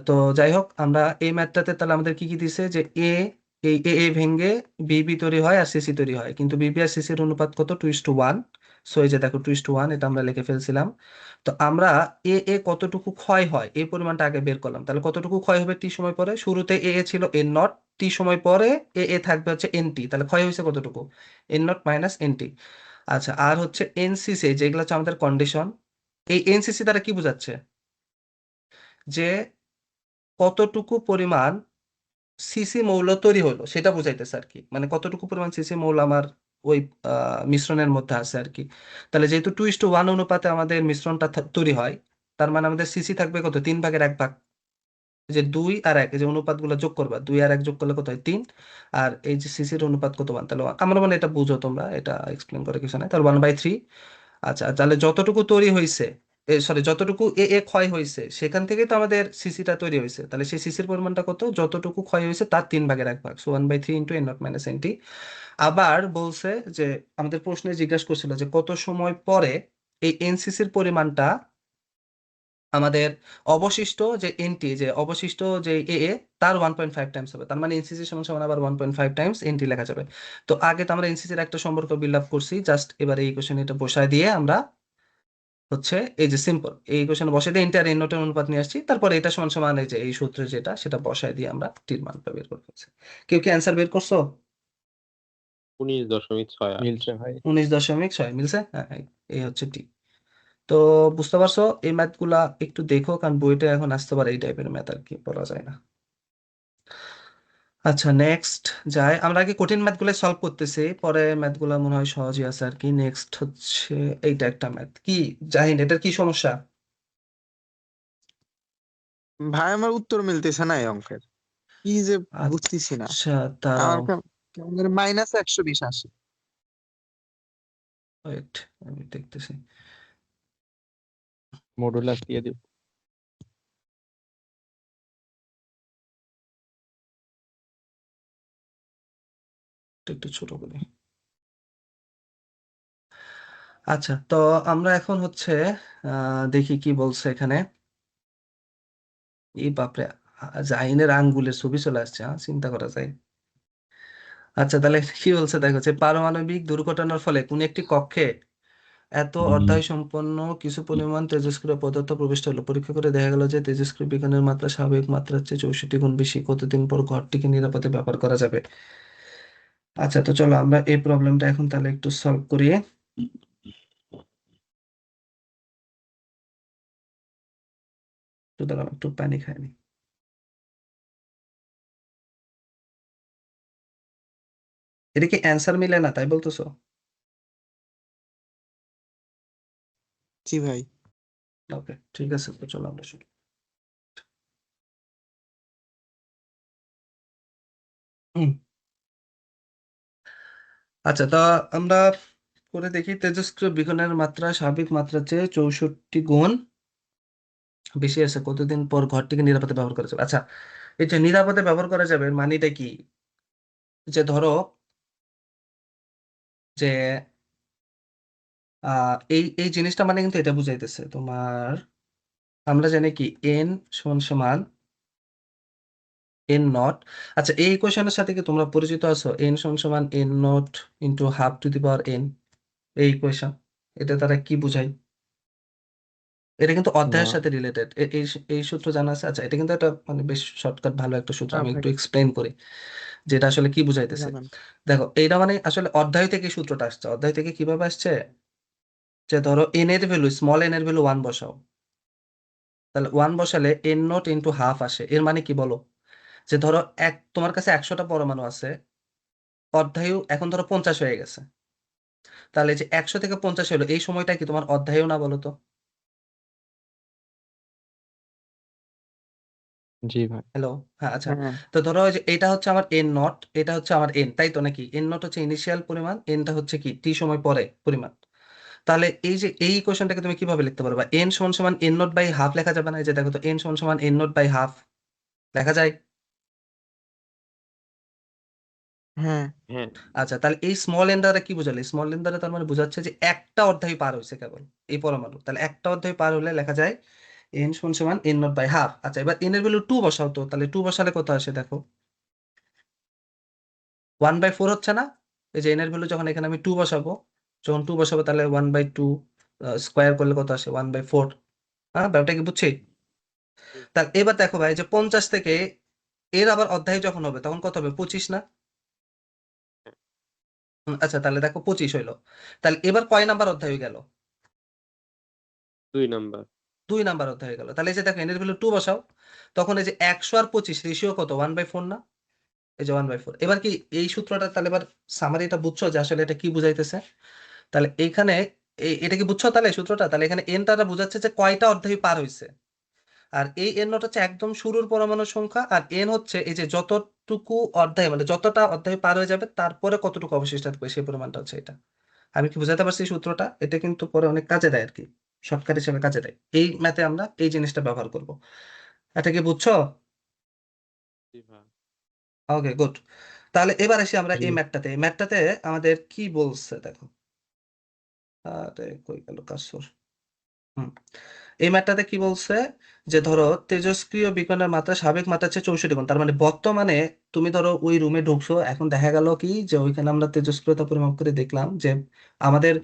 তো যাই হোক, আমরা এই ম্যাথটাতে তাহলে আমাদের কি কি দিছে, যে এ ভেঙে বিবি তৈরি হয় আর সিসি তৈরি হয়, কিন্তু বিবি আর সিসির অনুপাত কত, 2:1। সো এই যে দেখো 2:1, এটা আমরা লিখে ফেলছিলাম। তো আমরা কতটুকু ক্ষয় হয় এই পরিমাণটা আগে বের করলাম। তাহলে কতটুকু ক্ষয় হবে টি সময় পরে, শুরুতে ছিল N0, টি সময় পরে থাকবে হচ্ছে NT, তাহলে ক্ষয় হয়েছে কতটুকু, N0 মাইনাস NT। আচ্ছা, আর হচ্ছে এনসিসি, যেগুলো হচ্ছে আমাদের কন্ডিশন। এই এনসিসি দ্বারা কি বোঝাচ্ছে, যে কতটুকু পরিমাণ সিসি মৌল তৈরি হলো সেটা বুঝাইতেছে আর কি, মানে কতটুকু পরিমাণ সিসি মৌল আমার ওই মিশ্রণের মধ্যে আছে আর কি। তাহলে যেহেতু 2:1 অনুপাতে আমাদের মিশ্রণটা তৈরি হয়, তার মানে আমাদের সিসি থাকবে কত, 3/1 এই যে 2 আর 1, এই যে অনুপাতগুলো যোগ করবা, 2 আর 1 যোগ করলে কত হয়, 3। আর এই যে সিসির অনুপাত কত, 1, তাহলে আমরা মানে এটা বুঝো তোমরা, এটা এক্সপ্লেন করে কিছু নাই, তাহলে 1/3। আচ্ছা, তাহলে যতটুকু তৈরি হয়েছে, সরি, যতটুকু ক্ষয় হয়েছে সেখান থেকেই তো আমাদের সিসিটা তৈরি হয়েছে, তাহলে সেই সিসির পরিমাণটা কত, যতটুকু ক্ষয় হয়েছে তার 3/1, so 1/3 into N0 minus NT। আবার বলছে যে আমাদের প্রশ্নে জিজ্ঞাসা করছিল যে কত সময় পরে এই এনসিসির পরিমাণটা আমাদের অবশিষ্ট যে এনটি, যে অবশিষ্ট যে তার 1.5 টাইমস হবে, তার মানে এনসিসি সমান সমান আবার 1.5 টাইমস এনটি লেখা যাবে। তো আগে তো আমরা এনসিসির একটা সম্পর্ক বিল্ড আপ করছি, জাস্ট এবারে এই কোশ্চেন এটা বসায় দিয়ে আমরা হচ্ছে এই যে সিম্পল এই কোশ্চেন বসায় দিয়ে এনটি আর এন নোটের অনুপাত নিয়ে আসছি, তারপরে এটা সমান সমান এই যে এই সূত্রে যেটা, সেটা বসায় দিয়ে আমরা টির মানটা বের করে ফেলছি। কেউ কি অ্যান্সার বের করছো? 19.68। মিলছে ভাই। 19.6 মিলছে, হ্যাঁ, এই হচ্ছে টি। তো বুঝতে পারছো, এই ম্যাথ গুলা একটু দেখো, কারণ বইটা এখন আসতে পারে এই টাইপের ম্যাথ আর কি, বলা যায় না। আচ্ছা, নেক্সট যাই, আমরা আগে কঠিন ম্যাথ গুলো সলভ করতেছি, পরে ম্যাথ গুলা মনে হয় সহজই আছে আর কি। নেক্সট হচ্ছে এইটা একটা ম্যাথ, কি জাহিন, এটার কি সমস্যা? ভাই আমার উত্তর মিলতেছে না এই অঙ্কের, কি যে বুঝতেছি না। আচ্ছা, দাঁড়াও, আমার কেমন জানি -120 আসে। ওয়েট, আমি দেখতেছি। মডুলাস দিয়ে দিব। এটা একটু ছোট করি। আচ্ছা, তো আমরা এখন হচ্ছে দেখি কি বলছে এখানে। এই বাপরে, জাহিনের আঙ্গুলের ছবি চলে আসছে, চিন্তা করা যায়। আচ্ছা, তাহলে কি বলছে দেখো, যে পারমাণবিক দুর্ঘটনার ফলে কোন একটি কক্ষে এত অধ্যায় সম্পন্ন কিছু পরিমাণ তেজস্ক্রিয় পদার্থ প্রবিষ্ট হলো, পরীক্ষা করে দেখা গেল যে তেজস্ক্রিয় বিকিরণের মাত্রা স্বাভাবিক মাত্রার চেয়ে 64 গুণ বেশি, কতদিন পর ঘরটিকে নিরাপদে ব্যবহার করা যাবে? আচ্ছা, তো চলো আমরা এই প্রবলেমটা এখন তাহলে একটু সলভ করি। তো দাঁড়াও, একটু পানি খাইনি। এটা কি অ্যান্সার মিলে না তাই বলতেছো? জি ভাই। ওকে, ঠিক আছে, তো চলো আমরা শুরু। হুম, আচ্ছা, তা আমরা করে দেখি, তেজস্ক্রিয় বিকিরণের মাত্রা স্বাভাবিক মাত্রার চেয়ে 64 গুণ বেশি আছে, কতদিন পর ঘরটিকে নিরাপদে ব্যবহার করা যাবে? আচ্ছা, এই যে নিরাপদে ব্যবহার করা যাবে এর মানেটা কি, যে ধরো যে এই এই জিনিসটা মানে কিন্তু এটা বুঝাইতেছে তোমার, আমরা জানি কি এন সমান সমান N0। আচ্ছা, এই ইকুয়েশনের সাথে কি তোমরা পরিচিত আছো, এন সমান সমান N0 into have to the power n, এই ইকুয়েশন, এটা তারা কি বুঝায়? এটা কিন্তু না, অধ্যায়ের সাথে রিলেটেড, এই এই সূত্র জানা আছে? আচ্ছা, এটা কিন্তু একটা মানে বেশ শর্টকাট ভালো একটা সূত্র, হ্যাঁ আমি ভাই, একটু এক্সপ্লেন করি যেটা আসলে কি বুঝাইতেছে। জানান। দেখো, এইটা মানে আসলে অধ্যায় থেকে সূত্রটা আসছে, অধ্যায় থেকে কিভাবে আসছে, যে ধরো এন এর ভ্যালু, স্মল এন এর ভ্যালু 1 বসাও, তাহলে 1 বসালে N0 ইন্টু হাফ আসে। এর মানে কি বলো, যে ধরো তোমার কাছে 100টা পরমাণু আছে, অর্ধায়ু এখন ধরো 50 হয়ে গেছে, তাহলে যে 100 থেকে 50 হলো, এই সময়টা কি তোমার অর্ধায়ু না, বলো তো? জি ভাই। হ্যালো, হ্যাঁ, আচ্ছা। হ্যাঁ তো ধরো ওই যে এটা হচ্ছে আমার N0, এটা হচ্ছে আমার এন, তাই তো নাকি? N0 হচ্ছে ইনিশিয়াল পরিমাণ, এনটা হচ্ছে কি টি সময় পরে পরিমাণ। তাহলে এই যে এই ইকুয়েশনটাকে তুমি কিভাবে লিখতে পারবা, এন সমান সমান N0 বাই হাফ লেখা যাবে না? এই যে দেখো তো, এন সমান সমান N0 বাই হাফ লেখা যায়? হ্যাঁ হ্যাঁ, আচ্ছা, তাহলে এই স্মল এন দ্বারা কি বোঝালে? স্মল এন দ্বারা তার মানে বোঝাচ্ছে যে একটা অধ্যায় পার হয়েছে কেবল এই পরমাণু। তাহলে একটা অধ্যায় পার হলে লেখা যায় এন সমান সমান এন নট বাই হাফ। আচ্ছা, এবার এন এর ভ্যালু 2 বসাও তো। তাহলে 2 বসালে কত আসে দেখো, 1/4 হচ্ছে না? এই যে এন এর ভ্যালু যখন এখানে আমি 2 বসাবো, যখন 2 বসাবো তাহলে 1/2 স্কোয়ার করলে কত আসে? 1/4। হ্যাঁ, ব্যাপারটা কি বুঝছি? হুম, তাহলে এবার দেখো ভাই, যে 50 থেকে এর আবার অধ্যায় যখন হবে তখন কত হবে? 25 না? হ্যাঁ, আচ্ছা, তাহলে দেখো 25 হইলো। তাহলে এবার কয় নাম্বার অধ্যায় হয়ে গেল? 2 নাম্বার। 2 নাম্বার অধ্যায় হয়ে গেল। তাহলে এই যে দেখো এন এর ভ্যালু 2 বসাও, তখন এই যে 100 আর 25 রেশিও কত? 1/4 না? এই যে 1/4। এবার কি এই সূত্রটা তাহলে এবার সামারিটা বুঝছো যে আসলে এটা কি বুঝাইতেছে? তাহলে এইখানে এটা কি বুঝছো তাহলে সূত্রটা? তাহলে এখানে এনটা বোঝাচ্ছে যে কয়টা অধ্যায় পার হয়েছে, আর এই এন নট হচ্ছে একদম শুরুর পরমাণুর সংখ্যা, আর এন হচ্ছে এই যে যতটুকু অধ্যায় মানে যতটা অধ্যায় পার হয়ে যাবে তারপরে কতটুকু অবশিষ্ট থাকবে সেই পরিমাণটা হচ্ছে এটা। আমি কি বুঝাতে পারছি এই সূত্রটা? এটা কিন্তু পরে অনেক কাজে দেয় আর কি, শর্টকাট হিসেবে কাজে দেয়। এই ম্যাথে আমরা এই জিনিসটা ব্যবহার করব। এটা কি বুঝছো? জি ভাই। ওকে, গুড। তাহলে এবার আসি আমরা জি। এই ম্যাথটাতে। এই ম্যাথটাতে আমাদের কি বলছে দেখো। আরে কই গেল কাসর। হুম, এই ম্যাথটাতে কি বলছে যে ধরো তেজস্ক্রিয় বিকিরণের মাত্রা স্বাভাবিক মাত্রা হচ্ছে 64 গুণ। তার মানে বর্তমানে তুমি ধরো ওই রুমে ঢুকছো, এখন দেখা গেল কি যে ওইখানে আমরা তেজস্ক্রিয়তা পরিমাপ করে দেখলাম যে আমাদের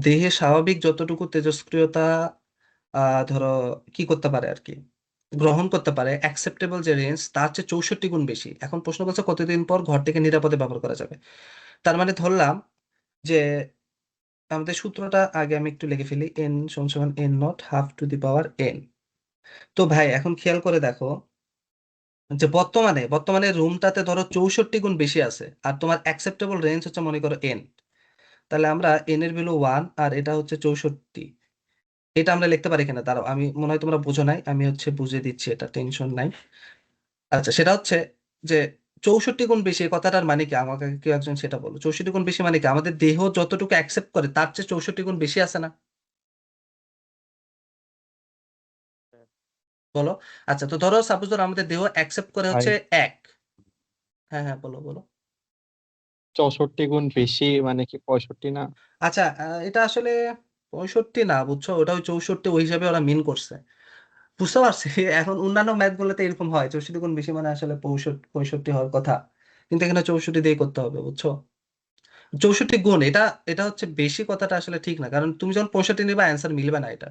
দেহে স্বাভাবিক যতটুকু তেজস্ক্রিয়তা ধরো কি করতে পারে আর কি, গ্রহণ করতে পারে, অ্যাকসেপ্টেবল যে রেঞ্জ তার চেয়ে 64 গুণ বেশি। এখন প্রশ্ন করছে কতদিন পর ঘর থেকে নিরাপদে ব্যবহার করা যাবে। তার মানে ধরলাম যে আমাদের সূত্রটা আগে আমি একটু লিখে ফেলি, এন সমান সমান N not have to the power N. তো ভাই এখন খেয়াল করে দেখো যে বর্তমানে রুমটাতে ধরো 64 গুণ বেশি আছে, আর তোমার অ্যাকসেপ্টেবল রেঞ্জ হচ্ছে মনে করো এন। তাহলে আমরা এন এর ভ্যালু 1 আর এটা হচ্ছে 64। এটা আমরা লিখতে পারি কিনা দাঁড়াও, আমি মনে হয় তোমরা বুঝো নাই, আমি হচ্ছে বুঝিয়ে দিচ্ছি, এটা টেনশন নাই। আচ্ছা, সেটা হচ্ছে যে 64 গুণ বেশি এই কথাটার মানে কি? আমাকে কেউ একজন সেটা বলো। 64 গুণ বেশি মানে কি? আমাদের দেহ যতটুকু অ্যাকসেপ্ট করে তার চেয়ে 64 গুণ বেশি আছে না? হ্যাঁ, বলো। আচ্ছা, তো ধরো সাপোজ ধরো আমাদের দেহ অ্যাকসেপ্ট করে ভাই হচ্ছে 1। হ্যাঁ হ্যাঁ, বলো বলো। 64 গুণ বেশি মানে কি 65 না? আচ্ছা, এটা আসলে 65 না, বুঝছো, ওটা ওই 64 ওই হিসাবে ওরা মিন করছে। বুঝতে পারছি। এখন অন্যান্য ম্যাথ গুলোতে এরকম হয় 64 গুণ বেশি মানে আসলে 65 হওয়ার কথা, কিন্তু এখানে 64 দিয়ে করতে হবে, বুঝছো। 64 গুণ, এটা এটা হচ্ছে বেশি কথাটা আসলে ঠিক না, কারণ তুমি যখন 65 নিবা অ্যান্সার মিলবে না এটা।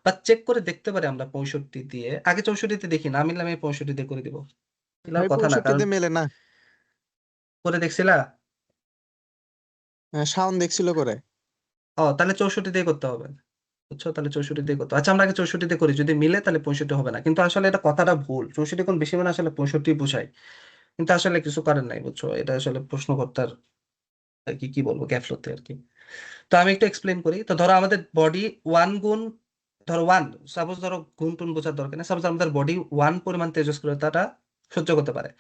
বা চেক করে দেখতে পারি আমরা 65 দিয়ে, আগে 64-তে দেখি, না মিললে আমি 65 দিয়ে করে দিব। মিলার ভাই কথা না, 65 কারণ তে মেলে না। করে দেখছিলা। শাওন দেখছিল করে। ও, তাহলে 64 দিয়ে করতে হবে, বুঝছো। তাহলে 64 দিয়ে করতে হবে। আচ্ছা, আমরা আগে 64 দিয়ে করি, যদি মিলে তাহলে 65 হবে না, কিন্তু আসলে এটা কথাটা ভুল। 64 কোণ বেশি মানে আসলে 65 বোঝায়, কিন্তু আসলে কিছু করার নাই, বুঝছো। এটা আসলে প্রশ্নকর্তার আর কি কি বলবো গ্যাফলতে আর কি। তো আমি একটু এক্সপ্লেন করি। তো ধরো আমাদের বডি 1 গুণ, ধরো 1, সাপোজ ধরো গুণ টুন বোঝার দরকার নেই, সাপোজ আমাদের বডি 1 পরিমাণ তেজস্ক্রিয়তাটা সহ্য করতে পারে।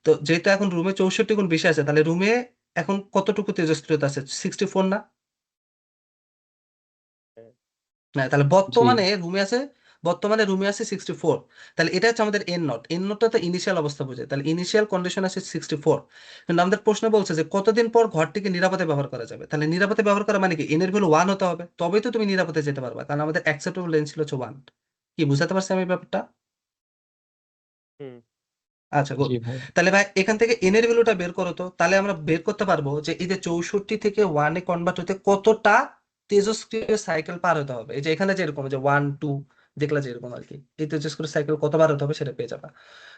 তো যেহেতু এখন রুমে 64 গুণ বেশি আছে, তাহলে রুমে এখন কতটুকু তেজস্ক্রিয়তা আছে? 64 না? হ্যাঁ, না, তাহলে জি। বর্তমানে রুমে আছে 64। তাহলে এটা হচ্ছে আমাদের এন নটটা তো ইনিশিয়াল অবস্থা বোঝায়, তাহলে ইনিশিয়াল কন্ডিশন আছে 64। কিন্তু আমাদের প্রশ্ন বলছে যে কতদিন পর ঘরটিকে নিরাপদে ব্যবহার করা যাবে। তাহলে নিরাপদে ব্যবহার করা মানে কি? এন এর ভ্যালু 1 হতে হবে, তবেই তো তুমি নিরাপদে যেতে পারবা, কারণ আমাদের অ্যাকসেপ্টেবল রেঞ্জ ছিল হচ্ছে 1। কি বুঝাতে পারছি আমি ব্যাপারটা? হুম, আচ্ছা, গুড। জি ভাই। তাহলে ভাই এখান থেকে এন এর ভ্যালুটা বের করো তো, তাহলে আমরা বের করতে পারবো যে এই যে 64 থেকে 1-এ কনভার্ট হতে কতটা তেজস্ক্রিয় সাইকেল পার হতে হবে। এই যে এখানে যেরকম যে 1 2 দেখলা যে এরকম আর কি, এই তেজস্ক্রিয় সাইকেল কতবার হতে হবে সেটা পেয়ে যাবা।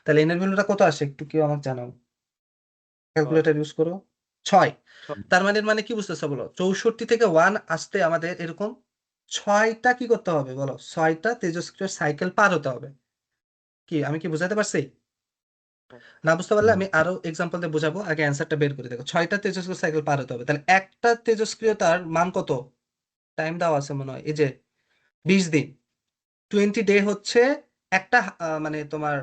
তাহলে এন এর ভ্যালুটা কত আসে একটু কেউ আমাকে জানাও, 6। ক্যালকুলেটর ইউজ করো। 6। 6। তার মানে কি বুঝতেছো বলো? 64 থেকে 1 আসতে আমাদের এরকম 6টা কি করতে হবে বলো? 6টা তেজস্ক্রিয় সাইকেল পার হতে হবে। কি আমি কি বুঝাতে পারছি? হ্যাঁ, না বুঝতে পারলে হুম। আমি আরো এক্সাম্পল দিয়ে বোঝাবো, আগে অ্যান্সারটা বের করে দেখো। 6টা তেজস্ক্রিয় সাইকেল পার হতে হবে, তাহলে একটা তেজস্ক্রিয়তার মান কত? টাইম দেওয়া আছে মনে হয়, এই যে 20 দিন। 20 ডে হচ্ছে একটা মানে তোমার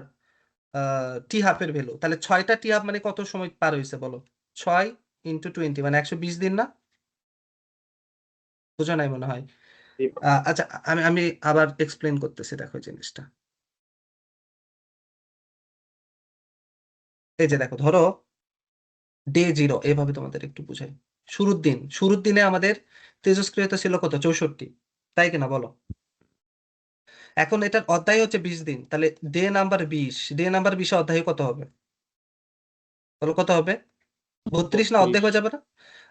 টি হাফের ভ্যালু। তাহলে 6টা টি হাফ মানে কত সময় পার হয়েছে বলো? 6 × 20 মানে 120 দিন না? বুঝো নাই মনে হয়। জি। আচ্ছা, আমি আবার এক্সপ্লেন করতেছি, দেখো এই জিনিসটা। এই যে দেখো, ধরো ডে 0 এভাবে তোমাদের একটু বুঝাই। শুরুর দিনে আমাদের তেজস্ক্রিয়তা ছিল কত? 64, তাই কিনা বলো? এখন এটার অধ্যায় হচ্ছে 20 দিন, তাহলে ডে নাম্বার 20 অধ্যায়ে কত হবে? বলো কত হবে? 32 না 32 অর্ধেক হয়ে যাবে না?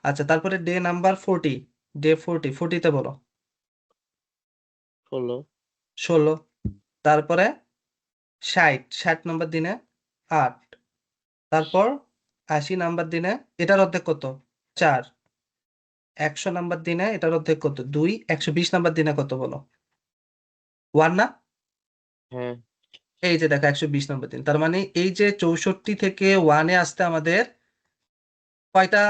আচ্ছা, তারপরে ডে নাম্বার 40, ডে 40তে বলো 16 16, তারপরে 60 নম্বর দিনে 8, তারপর 80 নাম্বার দিনে এটার অর্ধেক কত? 4, 100 নাম্বার দিনে এটার অর্ধেক কত? 2, 120 নাম্বার দিনে কত বলো? 1 না? হ্যাঁ এই যে দেখো 120 নম্বর দিন, তার মানে এই যে 64 থেকে 1-এ আসতে আমাদের কয়টা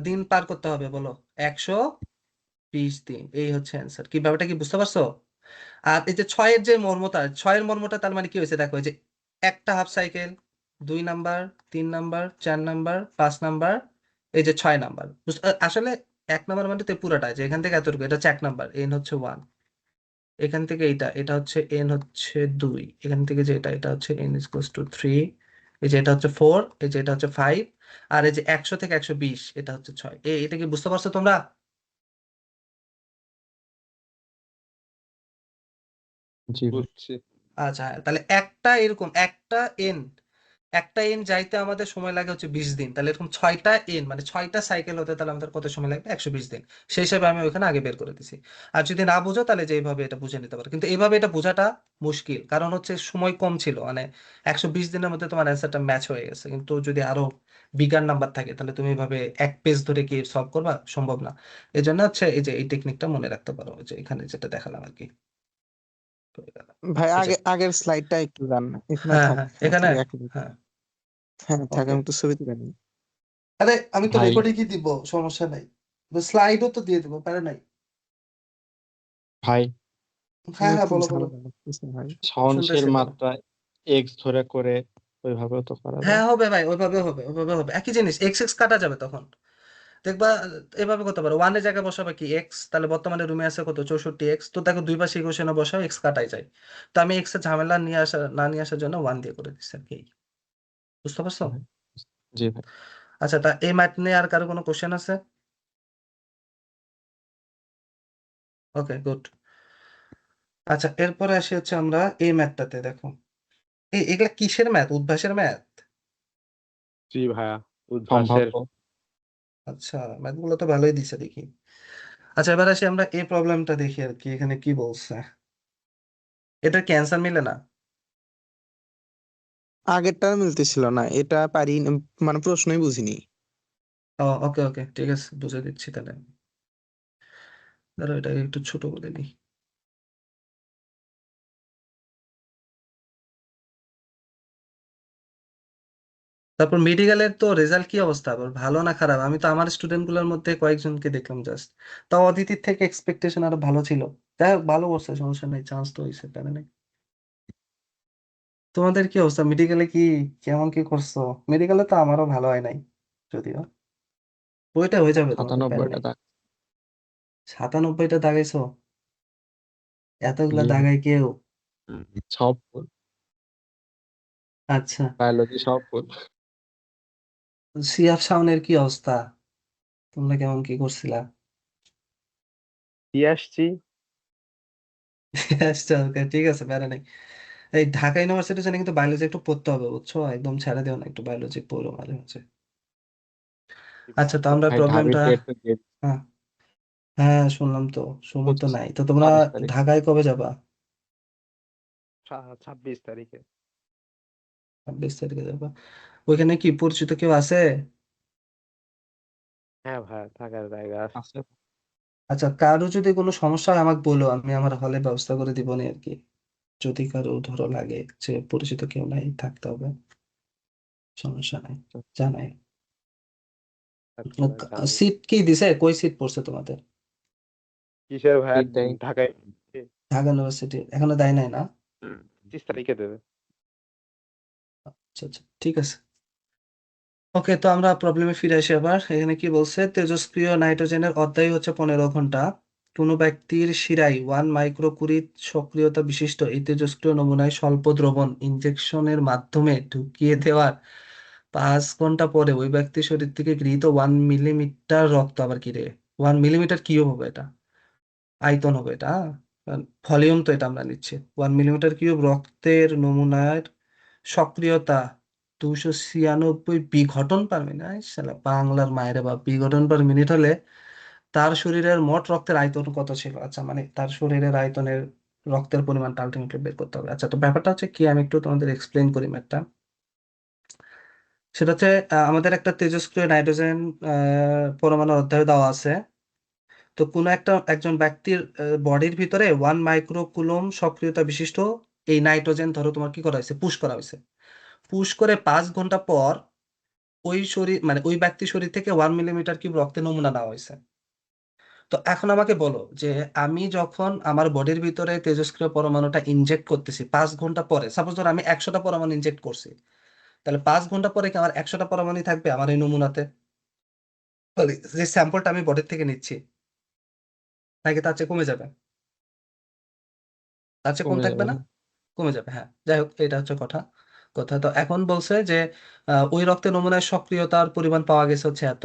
দিন পার করতে হবে বলো? 120 দিন। এই হচ্ছে অ্যান্সার। কি ব্যাপারটা কি বুঝতে পারছো? আর এই যে 6-এর মর্মটা তার মানে কি হয়েছে দেখো, এই যে একটা half cycle, 2 number, 3 number, 4 number, 5 number, এই যে 6 নাম্বার। আসলে 1 নাম্বার মানে তো পুরোটা, যে এখান থেকে এতটুকু, এটা হচ্ছে 1 নাম্বার, এন হচ্ছে 1, এখান থেকে এটা হচ্ছে এন হচ্ছে 2, এখান থেকে যে এটা হচ্ছে এন ইকুয়ালস টু 3, এই যে এটা হচ্ছে 4, এই যে এটা হচ্ছে 5, আর এই যে 100 থেকে 120 এটা হচ্ছে 6। এটা কি বুঝতে পারছো তোমরা? জি ভাই। বুঝছি। আচ্ছা হ্যাঁ, তাহলে একটা এন যাইতে আমাদের সময় লাগে হচ্ছে 20 দিন, তাহলে এরকম 6টা এন মানে 6টা সাইকেল হতে তাহলে আমাদের কত সময় লাগবে? 120 দিন। সেই হিসাবে আমি ওইখানে আগে বের করে দিছি। আর যদি না বুঝো তাহলে যে এইভাবে এটা বুঝে নিতে পারো, কিন্তু এইভাবে এটা বোঝাটা মুশকিল, কারণ হচ্ছে সময় কম ছিল, মানে 120 দিনের মধ্যে তোমার অ্যান্সারটা ম্যাচ হয়ে গেছে। কিন্তু যদি আরো বিগার নাম্বার থাকে তাহলে তুমি এইভাবে এক পেজ ধরে কি সলভ করবা? সম্ভব না। এই জন্য হচ্ছে এই যে এই টেকনিকটা মনে রাখতে পারো, যে এখানে যেটা দেখালাম আর কি। ভাই এই যে আগের স্লাইডটা একটু দেন, এখানে হ্যাঁ থাক, হ্যাঁ এখানে থেকে এক হ্যাঁ হ্যাঁ থাক, ওকে। আমি একটু ছবি তুলে নিই। আরে আমি তো ভাই রেকর্ডিংই দিব, সমস্যা নাই। স্লাইডও তো দিয়ে দেবো, প্যারা নাই। ভাই হ্যাঁ হ্যাঁ খুব বলো বলো, ঝামেলা লাগতেছে ভাই। সহনশীল শুনতেছি বলো। মাত্রা এক্স ধরে করে ওইভাবেও তো করা হ্যাঁ যায়। হবে ভাই, ওইভাবে হবে, একই জিনিস, এক্স এক্স কাটা যাবে তখন। দেখবা এভাবে করতে পারো, 1-এর জায়গায় বসাবে কি এক্স, তাহলে বর্তমানে রুমে আছে কত? 64 এক্স, তো দেখো দুই পাশে ইকুয়েশনে বসাও, এক্স কাটাই যায়। তো আমি এক্স এর ঝামেলা না নিয়ে আসার জন্য 1 দিয়ে করে দিচ্ছি আর কি। বুঝতে পারছো? ভাই জি ভাই। আচ্ছা, তা এই ম্যাথ নিয়ে আর কারো কোনো কোশ্চেন আছে? Okay good. আচ্ছা, এরপরে আসি হচ্ছে আমরা এই ম্যাথটাতে, দেখো এগুলা কিসের ম্যাথ? উদ্ভাসের ম্যাথ? জি ভাইয়া, উদ্ভাসের। সম্ভাব্য। আচ্ছা, ম্যাথগুলো তো ভালোই দিছে দেখি। আচ্ছা, এবার আসি আমরা এই প্রবলেমটা দেখি আর কি, এখানে কি বলছে। এটার কি অ্যান্সার মিলে না? আগেরটা মিলতেছিল না, এটা পারি মানে প্রশ্নই বুঝিনি। ও ওকে ওকে, ঠিক আছে, বুঝে দিচ্ছি তাহলে। ধরো এটাকে একটু ছোট করে দিই। তারপর মেডিকেলের তো রেজাল্ট কি অবস্থা, আবার ভালো না খারাপ? আমি তো আমার স্টুডেন্ট গুলোর মধ্যে কয়েকজনকে দেখলাম জাস্ট, তাও অদিতির থেকে এক্সপেকটেশন আরো ভালো ছিল। যাই হোক, ভালো করছে, সমস্যা নেই, চান্স তো হয়েছে, প্যারা নেই। তোমাদের কি অবস্থা মেডিকেলে? কি কেমন কি করছো? মেডিকেলে তো আমারও ভালো হয় নাই যদিও, ওইটা হয়ে যাবে, তোমাদের প্যারা 97টা নেই। দাগ। 97টা দাগাইছো? এতগুলা জি ভাই। দাগাই কেউ? সব ফুল। আচ্ছা, বায়োলজি সব ফুল। সিয়াফ শাওনের কি অবস্থা? তোমরা কেমন কি করছিলা? কি আসছি। আচ্ছা ওকে, ঠিক আছে, প্যারা নেই। এই ঢাকা ইউনিভার্সিটির জন্য কিন্তু বায়োলজি একটু পড়তে হবে, বুঝছো? একদম ছেড়ে দিও না, একটু বায়োলজি পড়ো মাঝে মাঝে। আচ্ছা, তো আমরা ভাই ঢাবির প্রবলেমটা, ডেট তো দিয়ে হ্যাঁ হ্যাঁ শুনলাম তো, সময় তো 25 নাই, তো তোমরা 27 তারিখ। ঢাকায় কবে যাবা? 26 তারিখে। 26 তারিখে যাবা? ওইখানে কি পরিচিত কেউ আছে? হ্যাঁ ভাইয়া, থাকার জায়গা আছে। আছে। আচ্ছা, কারো যদি কোনো সমস্যা হয় আমাকে বলো, আমি আমার হলে ব্যবস্থা করে দিব না আর কি। যদি কারো ধরো লাগে যে পরিচিত কেউ নাই, থাকতে হবে, সমস্যা নাই, জানাই। আচ্ছা ভাই, জানাই। সিট কি দিছে? কই সিট পড়ছে তোমাদের? কিসের ভাইয়া? ঠিক দেয়। ঢাকায়। ঢাকা ইউনিভার্সিটি এখনো দেয় নাই না? 25 তারিখে দেবে। আচ্ছা আচ্ছা, ঠিক আছে। ওকে, তো আমরা প্রবলেমে ফিরে আসি আবার। এখানে কি বলছে? তেজস্ক্রিয় নাইট্রোজেনের অধ্যায় হচ্ছে 15 ঘন্টা। কোনো ব্যক্তির শিরায় 1 মাইক্রোকুরিট সক্রিয়তা বিশিষ্ট এই তেজস্ক্রিয় নমুনায় স্বল্প দ্রবণ ইনজেকশনের মাধ্যমে ঢুকিয়ে দেওয়ার 5 ঘন্টা পরে ওই ব্যক্তির শরীর থেকে গৃহীত 1 মিলিমিটার রক্ত আবার কি রে? 1 মিলিমিটার কিউব হবে এটা, আয়তন হবে এটা, ভলিউম তো এটা আমরা নিচ্ছি। 1 মিলিমিটার কিউব রক্তের নমুনার সক্রিয়তা 296 বিঘটন পার মিনিট, শালা বাংলার মায়ের বাপ, বিঘটন পার মিনিট হলে তার শরীরের মোট রক্তের আয়তন কত ছিল? আচ্ছা, মানে তার শরীরের আয়তনের রক্তের পরিমাণটা আলটিমেটলি বের করতে হবে। আচ্ছা, তো ব্যাপারটা হচ্ছে কি, আমি একটু তোমাদের এক্সপ্লেন করি ম্যাথটা। সেটা হচ্ছে আমাদের একটা তেজস্ক্রিয় নাইট্রোজেন পরমাণুর অধ্যায় দেওয়া আছে। তো কোনো একজন ব্যক্তির বডির ভিতরে 1 মাইক্রোকুলম সক্রিয়তা বিশিষ্ট এই নাইট্রোজেন ধরো তোমার কি করা হয়েছে, পুশ করা হয়েছে। পুশ করে 5 ঘন্টা পর ওই শরীর মানে ওই ব্যক্তির শরীর থেকে 1 মিলিমিটার কিউব রক্তের নমুনা নেওয়া হয়েছে। তো এখন আমাকে বলো যে আমি যখন আমার বডির ভিতরে তেজস্ক্রিয় পরমাণুটা ইনজেক্ট করতেছি 5 ঘন্টা পরে, সাপোজ ধর আমি 100টা পরমাণু ইনজেক্ট করছি, তাহলে 5 ঘন্টা পরে কি আমার 100টা পরমাণু থাকবে আমার এই নমুনাতে? বলি, যে স্যাম্পলটা আমি বডির থেকে নিচ্ছি, নাকি তার চেয়ে কমে যাবে? তার চেয়ে কম কমে থাকবে যাবে, না? হ্যাঁ। কমে যাবে, হ্যাঁ। যাই হোক, এটা হচ্ছে কথা। কথা তো এখন বলছে যে ওই রক্তের নমুনায় সক্রিয়তার পরিমাণ পাওয়া গেছে হচ্ছে এত,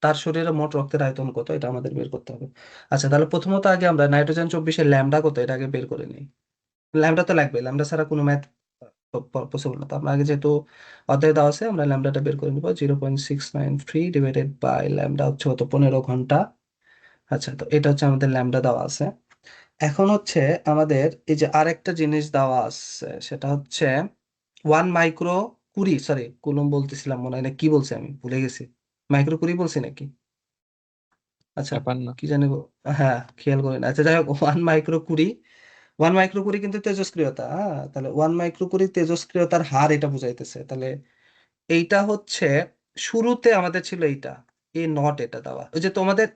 তার শরীরে মোট রক্তের আয়তন কত এটা আমাদের বের করতে হবে। আচ্ছা, তাহলে প্রথমত আগে আমরা নাইট্রোজেন 24-এর ল্যামডা কত এটা আগে বের করে নিই। ল্যামডা তো লাগবে, ল্যামডা ছাড়া কোনো ম্যাথ পসিবল না। তো আমরা আগে যেহেতু অধ্যায় দেওয়া আছে, আমরা ল্যামডাটা বের করে নিব। 0.693 ডিভাইডেড বাই ল্যামডা হচ্ছে কত, 15 ঘন্টা। আচ্ছা, তো এটা হচ্ছে আমাদের ল্যামডা দেওয়া আছে। এখন হচ্ছে আমাদের এই যে আরেকটা জিনিস দেওয়া আছে, সেটা হচ্ছে 1 মাইক্রো কুড়ি, সরি কুলম বলতেছিলাম মনে হয়, না কি বলছি আমি ভুলে গেছি, মাইক্রো কুড়ি বলছি নাকি? আচ্ছা, ব্যাপার না। কি জানি হ্যাঁ, খেয়াল করি না। আচ্ছা, যাই হোক, 1 মাইক্রো কুড়ি, 1 মাইক্রো কুড়ি কিন্তু তেজস্ক্রিয়তা। হ্যাঁ, তাহলে 1 মাইক্রো কুড়ি তেজস্ক্রিয়তার হার এটা বুঝাইতেছে। তাহলে এইটা হচ্ছে শুরুতে আমাদের ছিল এইটা এ নট, এটা দেওয়া ওই যে তোমাদের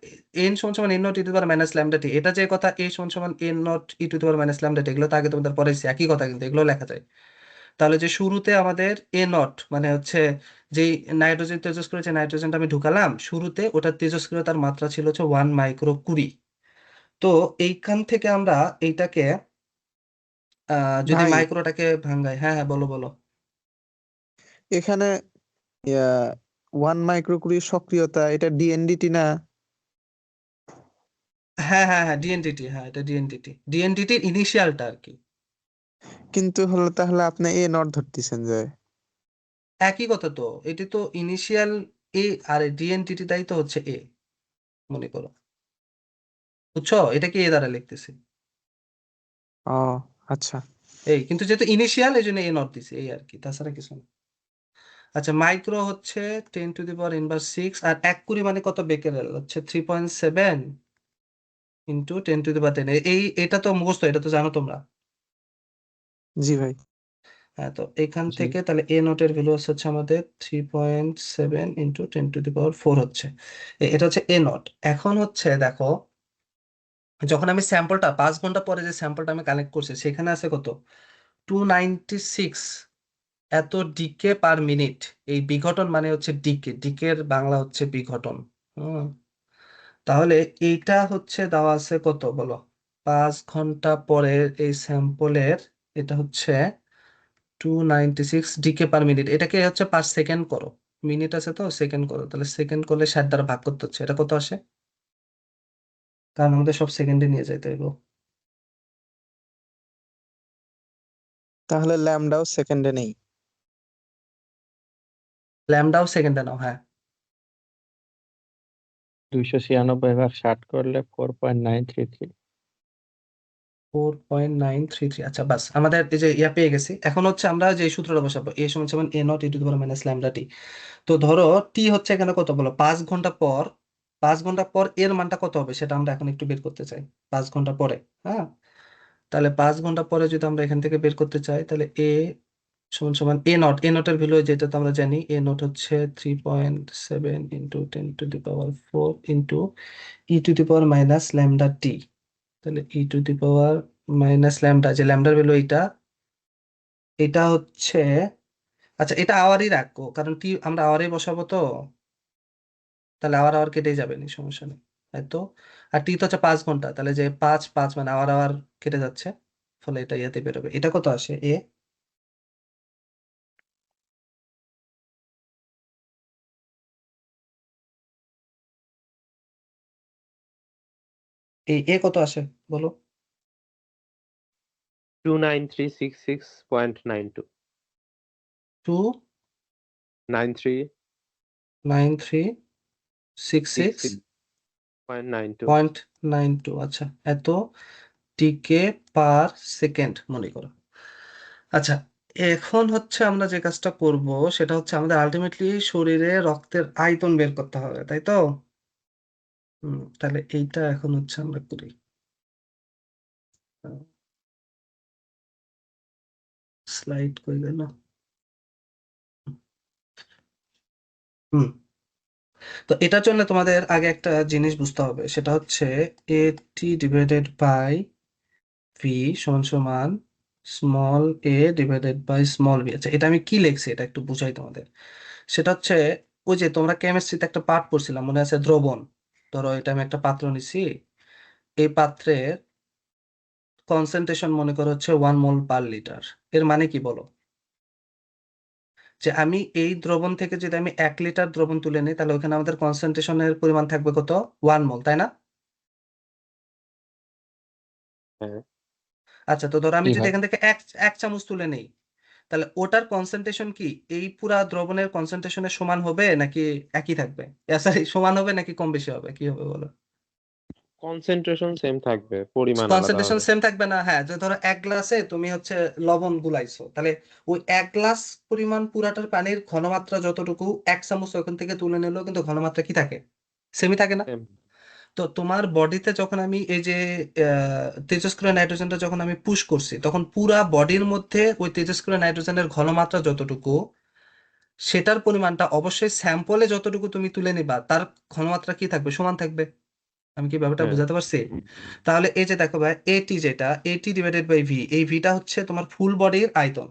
এন সমান সমান N naught e to the power minus lambda t, এটা যে কথা এ সমান সমান N naught e to the power minus lambda t, এগুলো তো আগে তোমাদের পড়াইছি, একই কথা কিন্তু এগুলো লেখা যায়। তাহলে যে শুরুতে আমাদের এ নট মানে হচ্ছে যেই নাইট্রোজেন তেজস্ক্রিয় যে নাইট্রোজেনটা আমি ঢুকালাম শুরুতে, ওটার তেজস্ক্রিয়তার মাত্রা ছিল হচ্ছে 1 মাইক্রো কুড়ি। তো এইখান থেকে আমরা এইটাকে যদি ভাই মাইক্রোটাকে ভাঙ্গাই, হ্যাঁ হ্যাঁ, বলো বলো। এখানে 1 মাইক্রোকুরি সক্রিয়তা, এটা ডিএনডিটি না? হ্যাঁ হ্যাঁ হ্যাঁ, ডিএনটিটি, হ্যাঁ এটা ডিএনটিটি, ডিএনটিটির ইনিশিয়ালটা আর কি। কিন্তু হলো তাহলে আপনি এ নট ধরতেছেন যে। একই কথা তো, এটি তো ইনিশিয়াল এ, আর ডিএনটিটিটাই তো হচ্ছে এ, মনে করো। বুঝছো, এটাকে এ দ্বারা লিখতেছি। ও আচ্ছা। এই কিন্তু যেহেতু ইনিশিয়াল এই জন্য এ নট দিছি, এই আর কি, তাছাড়া কিছু না। আচ্ছা, মাইক্রো হচ্ছে 10⁻⁻⁶, আর 1 কুড়ি মানে কত বেকেরেল হচ্ছে 3.7 ইন্টু 10⁻10। এটা তো মুখস্থ, এটা তো জানো তোমরা। জি ভাই। হ্যাঁ, তো এখান জি। থেকে তাহলে এ নোটের ভ্যালু হচ্ছে আমাদের 3.7 ইন্টু 10⁻4 হচ্ছে। এটা হচ্ছে এ নট। এখন হচ্ছে দেখো, যখন আমি স্যাম্পলটা 5 ঘন্টা পরে যে স্যাম্পলটা আমি কালেক্ট করছি সেখানে আছে কত, 296 এত ডিকে পার মিনিট। এই বিঘটন মানে হচ্ছে ডিকে, ডিকের বাংলা হচ্ছে বিঘটন। হুম, তাহলে এইটা হচ্ছে দেওয়া আছে কত বলো, 5 ঘন্টা পরে এই স্যাম্পলের, এটা হচ্ছে 296 ডিকে পার মিনিট। এটাকে হচ্ছে পার সেকেন্ড করো, মিনিট আছে তো সেকেন্ড করো, তাহলে সেকেন্ড করলে 60 দ্বারা ভাগ করতে হচ্ছে, এটা কত আসে? কারণ আমাদের সব সেকেন্ডে নিয়ে যাইতে হইব। তাহলে ল্যামডাও সেকেন্ডে নেই। ল্যামডাও সেকেন্ডে নাও, হ্যাঁ। 296 ভাগ 60 করলে 4.933। 4.933, আচ্ছা বাস, আমাদের এই যে ইয়া পেয়ে গেছি। এখন হচ্ছে আমরা যে সূত্রটা বসাবো, এ সমান সমান A naught e to the power minus lambda t. তো ধরো টি হচ্ছে এখানে কত বলো, 5 ঘন্টা পর। 5 ঘন্টা পর এর মানটা কত হবে সেটা আমরা এখন একটু বের করতে চাই। 5 ঘন্টা পরে, হ্যাঁ। তাহলে 5 ঘন্টা পরে যদি আমরা এখান থেকে বের করতে চাই, তাহলে এ সমান সমান এ নট, এ নটের ভ্যালু যেটা তো আমরা জানি, এ নট হচ্ছে 3.7 into 10⁻4 into e to the power minus lambda t. তাহলে e to the power minus lambda, যে ল্যামডার ভ্যালু এইটা, এটা হচ্ছে, আচ্ছা এটা আওয়ারই রাখবো কারণ টি আমরা আওয়ারই বসাবো তো, তাহলে আওয়ার আওয়ার কেটে যাবে না, সমস্যা নেই। তাই তো। আর টি তো হচ্ছে 5 ঘন্টা, তাহলে যে 5 5 মানে আওয়ার আওয়ার কেটে যাচ্ছে, ফলে এটা ইয়াতে বেরোবে। এটা কত আসে এ? এই এ কত আসে বলো? 29366.92 2 93 9 3 6 6 66.92 0.92। আচ্ছা, এত টিকে পার সেকেন্ড মনে করো। আচ্ছা, এখন হচ্ছে আমরা যে কাজটা করব সেটা হচ্ছে আমাদের আলটিমেটলি শরীরে রক্তের আয়তন বের করতে হবে, তাই তো? তাহলে এইটা এখন হচ্ছে আমরা করি। স্লাইড করে গেল। হুম তো এটার জন্য তোমাদের আগে একটা জিনিস বুঝতে হবে, সেটা হচ্ছে এটি ডিভাইডেড বাই ভি সমান সমান small A divided by small B. আচ্ছা, এটা আমি কি লিখছি এটা একটু বুঝাই তোমাদের। সেটা হচ্ছে ওই যে তোমরা কেমিস্ট্রিতে একটা পার্ট পড়ছিলাম মনে আছে, দ্রবণ। ধরো এটা আমি একটা পাত্র নিছি, এই পাত্রের কনসেন্ট্রেশন মনে করো হচ্ছে 1 মোল/লিটার। এর মানে কি বলো? যে আমি এই দ্রবণ থেকে যদি আমি 1 লিটার দ্রবণ তুলে নিই তাহলে ওখানে আমাদের কনসেন্ট্রেশনের পরিমাণ থাকবে কত? 1 মোল, তাই না? হ্যাঁ আচ্ছা, তো ধরো আমি জি যদি ভাই। এখান থেকে এক এক চামচ তুলে নেই, তাহলে ওটার কনসেন্ট্রেশন কি এই পুরা দ্রবণের কনসেন্ট্রেশনের সমান হবে নাকি একই থাকবে? সরি, সমান হবে নাকি কম বেশি হবে, কি হবে বলো? কনসেন্ট্রেশন সেম থাকবে, পরিমাণ আলাদা কনসেন্ট্রেশন হবে। সেম থাকবে না? হ্যাঁ, যে ধরো এক গ্লাসে তুমি হচ্ছে লবণ গুলাইছো, তাহলে ওই 1 গ্লাস পরিমাণ পুরাটার পানির ঘনমাত্রা যতটুকু 1 চামচ ওখান থেকে তুলে নিলেও কিন্তু ঘনমাত্রা কি থাকে? সেমই থাকে না? সেম। তো তোমার বডিতে যখন আমি এই যে তেজস্ক্রিয় নাইট্রোজেনটা যখন আমি পুশ করছি, তখন পুরা বডির মধ্যে ওই তেজস্ক্রিয় নাইট্রোজেনের ঘনমাত্রা যতটুকু, সেটার পরিমাণটা অবশ্যই স্যাম্পলে যতটুকু তুমি তুলে নিবা তার ঘনমাত্রা কি থাকবে? সমান থাকবে। আমি কি ব্যাপারটা হ্যাঁ বোঝাতে পারছি? তাহলে এই যে দেখো ভাই, এটি যেটা এটি ডিভাইডেড বাই ভি, এই ভিটা হচ্ছে তোমার ফুল বডির আয়তন।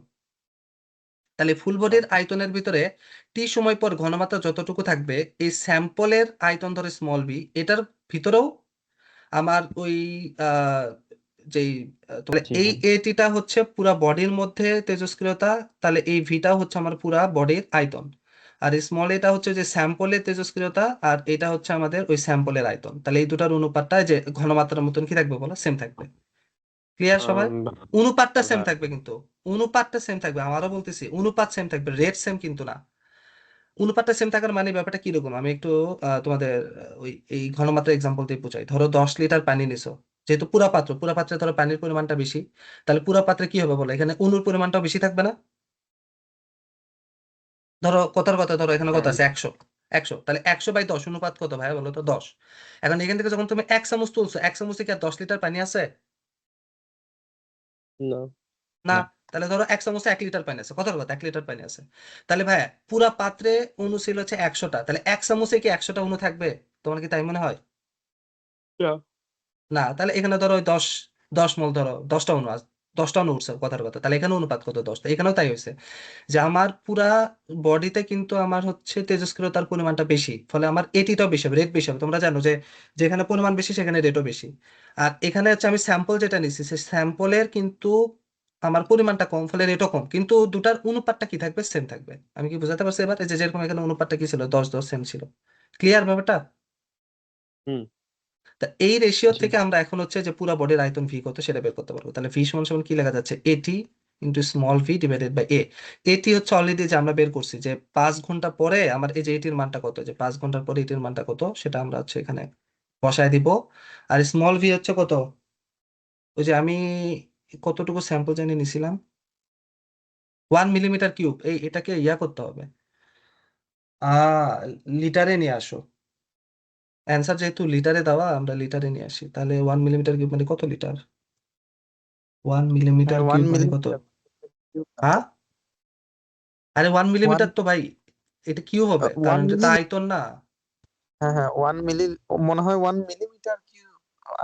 তাহলে ফুল বডির আচ্ছা। আয়তনের ভিতরে টি সময় পর ঘনমাত্রা যতটুকু থাকবে, এই স্যাম্পলের আয়তন ধরে স্মল বি, এটার ভিতরেও আমার ওই আহ, যেই তাহলে জি এই ভাই। এটিটা হচ্ছে পুরা বডির মধ্যে তেজস্ক্রিয়তা, তাহলে এই ভিটা হচ্ছে আমার পুরা বডির আয়তন। আর স্মল এটা হচ্ছে যে স্যাম্পলের তেজস্ক্রিয়তা, আর এটা হচ্ছে আমাদের ওই স্যাম্পলের আয়তন। তাহলে এই দুটার অনুপাতটা যে ঘনমাত্রার মতন কি থাকবে বলো? সেম থাকবে। ক্লিয়ার সবাই? আম, অনুপাতটা সেম ভা- থাকবে কিন্তু, অনুপাতটা সেম থাকবে, আমারও বলতেছি অনুপাত সেম থাকবে, রেট সেম কিন্তু না। অনুপাতটা সেম থাকার মানে ব্যাপারটা কিরকম আমি একটু তোমাদের ওই এই ঘনমাত্রা এক্সাম্পল দিয়ে বোঝাই। ধরো 10 লিটার পানি নিছো, যেহেতু পুরা পাত্রে ধরো পানির পরিমাণটা বেশি, তাহলে পুরা পাত্রে কি হবে বলো? এখানে অনুর পরিমাণটাও বেশি থাকবে না? ধরো কথার কথা, ধরো এখানে কত হ্যাঁ আছে? 100। 100, তাহলে 100/10 অনুপাত কত ভাই বলো তো? 10। এখন এখান থেকে যখন তুমি 1 চামচ তুলছো, 1 চামচে কি আর 10 লিটার পানি আছে? না। না। না। তাহলে ধরো 1 চামচে 1 লিটার পানি আছে, কথার কথা 1 লিটার পানি আছে। তাহলে ভাই পুরা পাত্রে অণু ছিল হচ্ছে 100টা, তাহলে 1 চামচে কি 100টা অণু থাকবে? তোমার কি তাই মনে হয়? না। না। তাহলে এখানে ধরো ওই 10 10 মোল, ধরো 10টা অণু আছে, 10টা অণু উঠছে কথার কথা, তাহলে এখানে অনুপাত কত? 10টা। এখানেও তাই হয়েছে যে আমার পুরা বডিতে কিন্তু আমার হচ্ছে তেজস্ক্রিয়তার পরিমাণটা বেশি, ফলে আমার এটিটাও বেশি হবে, রেট বেশি হবে। তোমরা জানো যে যেখানে পরিমাণ বেশি সেখানে রেটও বেশি। আর এখানে হচ্ছে আমি স্যাম্পল যেটা নিচ্ছি, সেই স্যাম্পলের কিন্তু আমার পরিমাণটা কম, ফলে রেটও কম, কিন্তু দুটার অনুপাতটা কি থাকবে? সেম থাকবে। আমি কি বোঝাতে পারছি এবার? এই যে যেরকম এখানে অনুপাতটা কি ছিল, 10 10 সেম ছিল। ক্লিয়ার ব্যাপারটা? হুম। তা এই রেশিও জি। থেকে আমরা এখন হচ্ছে যে পুরো বডির আয়তন ভি কত সেটা বের করতে পারবো। তাহলে ভি সমান সমান কি লেখা যাচ্ছে? এটি into small v divided by A. এটি হচ্ছে অলরেডি যে আমরা বের করছি যে 5 ঘন্টা পরে আমার এই যে এটির মানটা কত, যে 5 ঘন্টার পরে এটির মানটা কত সেটা আমরা হচ্ছে এখানে বসায় দিব। আর স্মল ভি হচ্ছে কত? ওই যে আমি কতটুকু স্যাম্পল জানি নিছিলাম, 1 মিলিমিটার কিউব। এটাকে ইয়া করতে হবে, লিটারে নিয়ে আসো। অ্যান্সার যেহেতু লিটারে দেওয়া, আমরা লিটারে নিয়ে আসি। তাহলে 1 মিলিমিটার কিউব মানে কত লিটার? ওয়ান হ্যাঁ মিলিমিটার ওয়ান কিউব মানে কত? মিলিমিটার। হ্যাঁ, আরে 1 মিলিমিটার ওয়ান তো ভাই এটা কিউব হবে, কারণ ওয়ান এটা তো মিলি আয়তন না। হ্যাঁ হ্যাঁ 1 মিলি, মনে হয় 1 মিলিমিটার কি।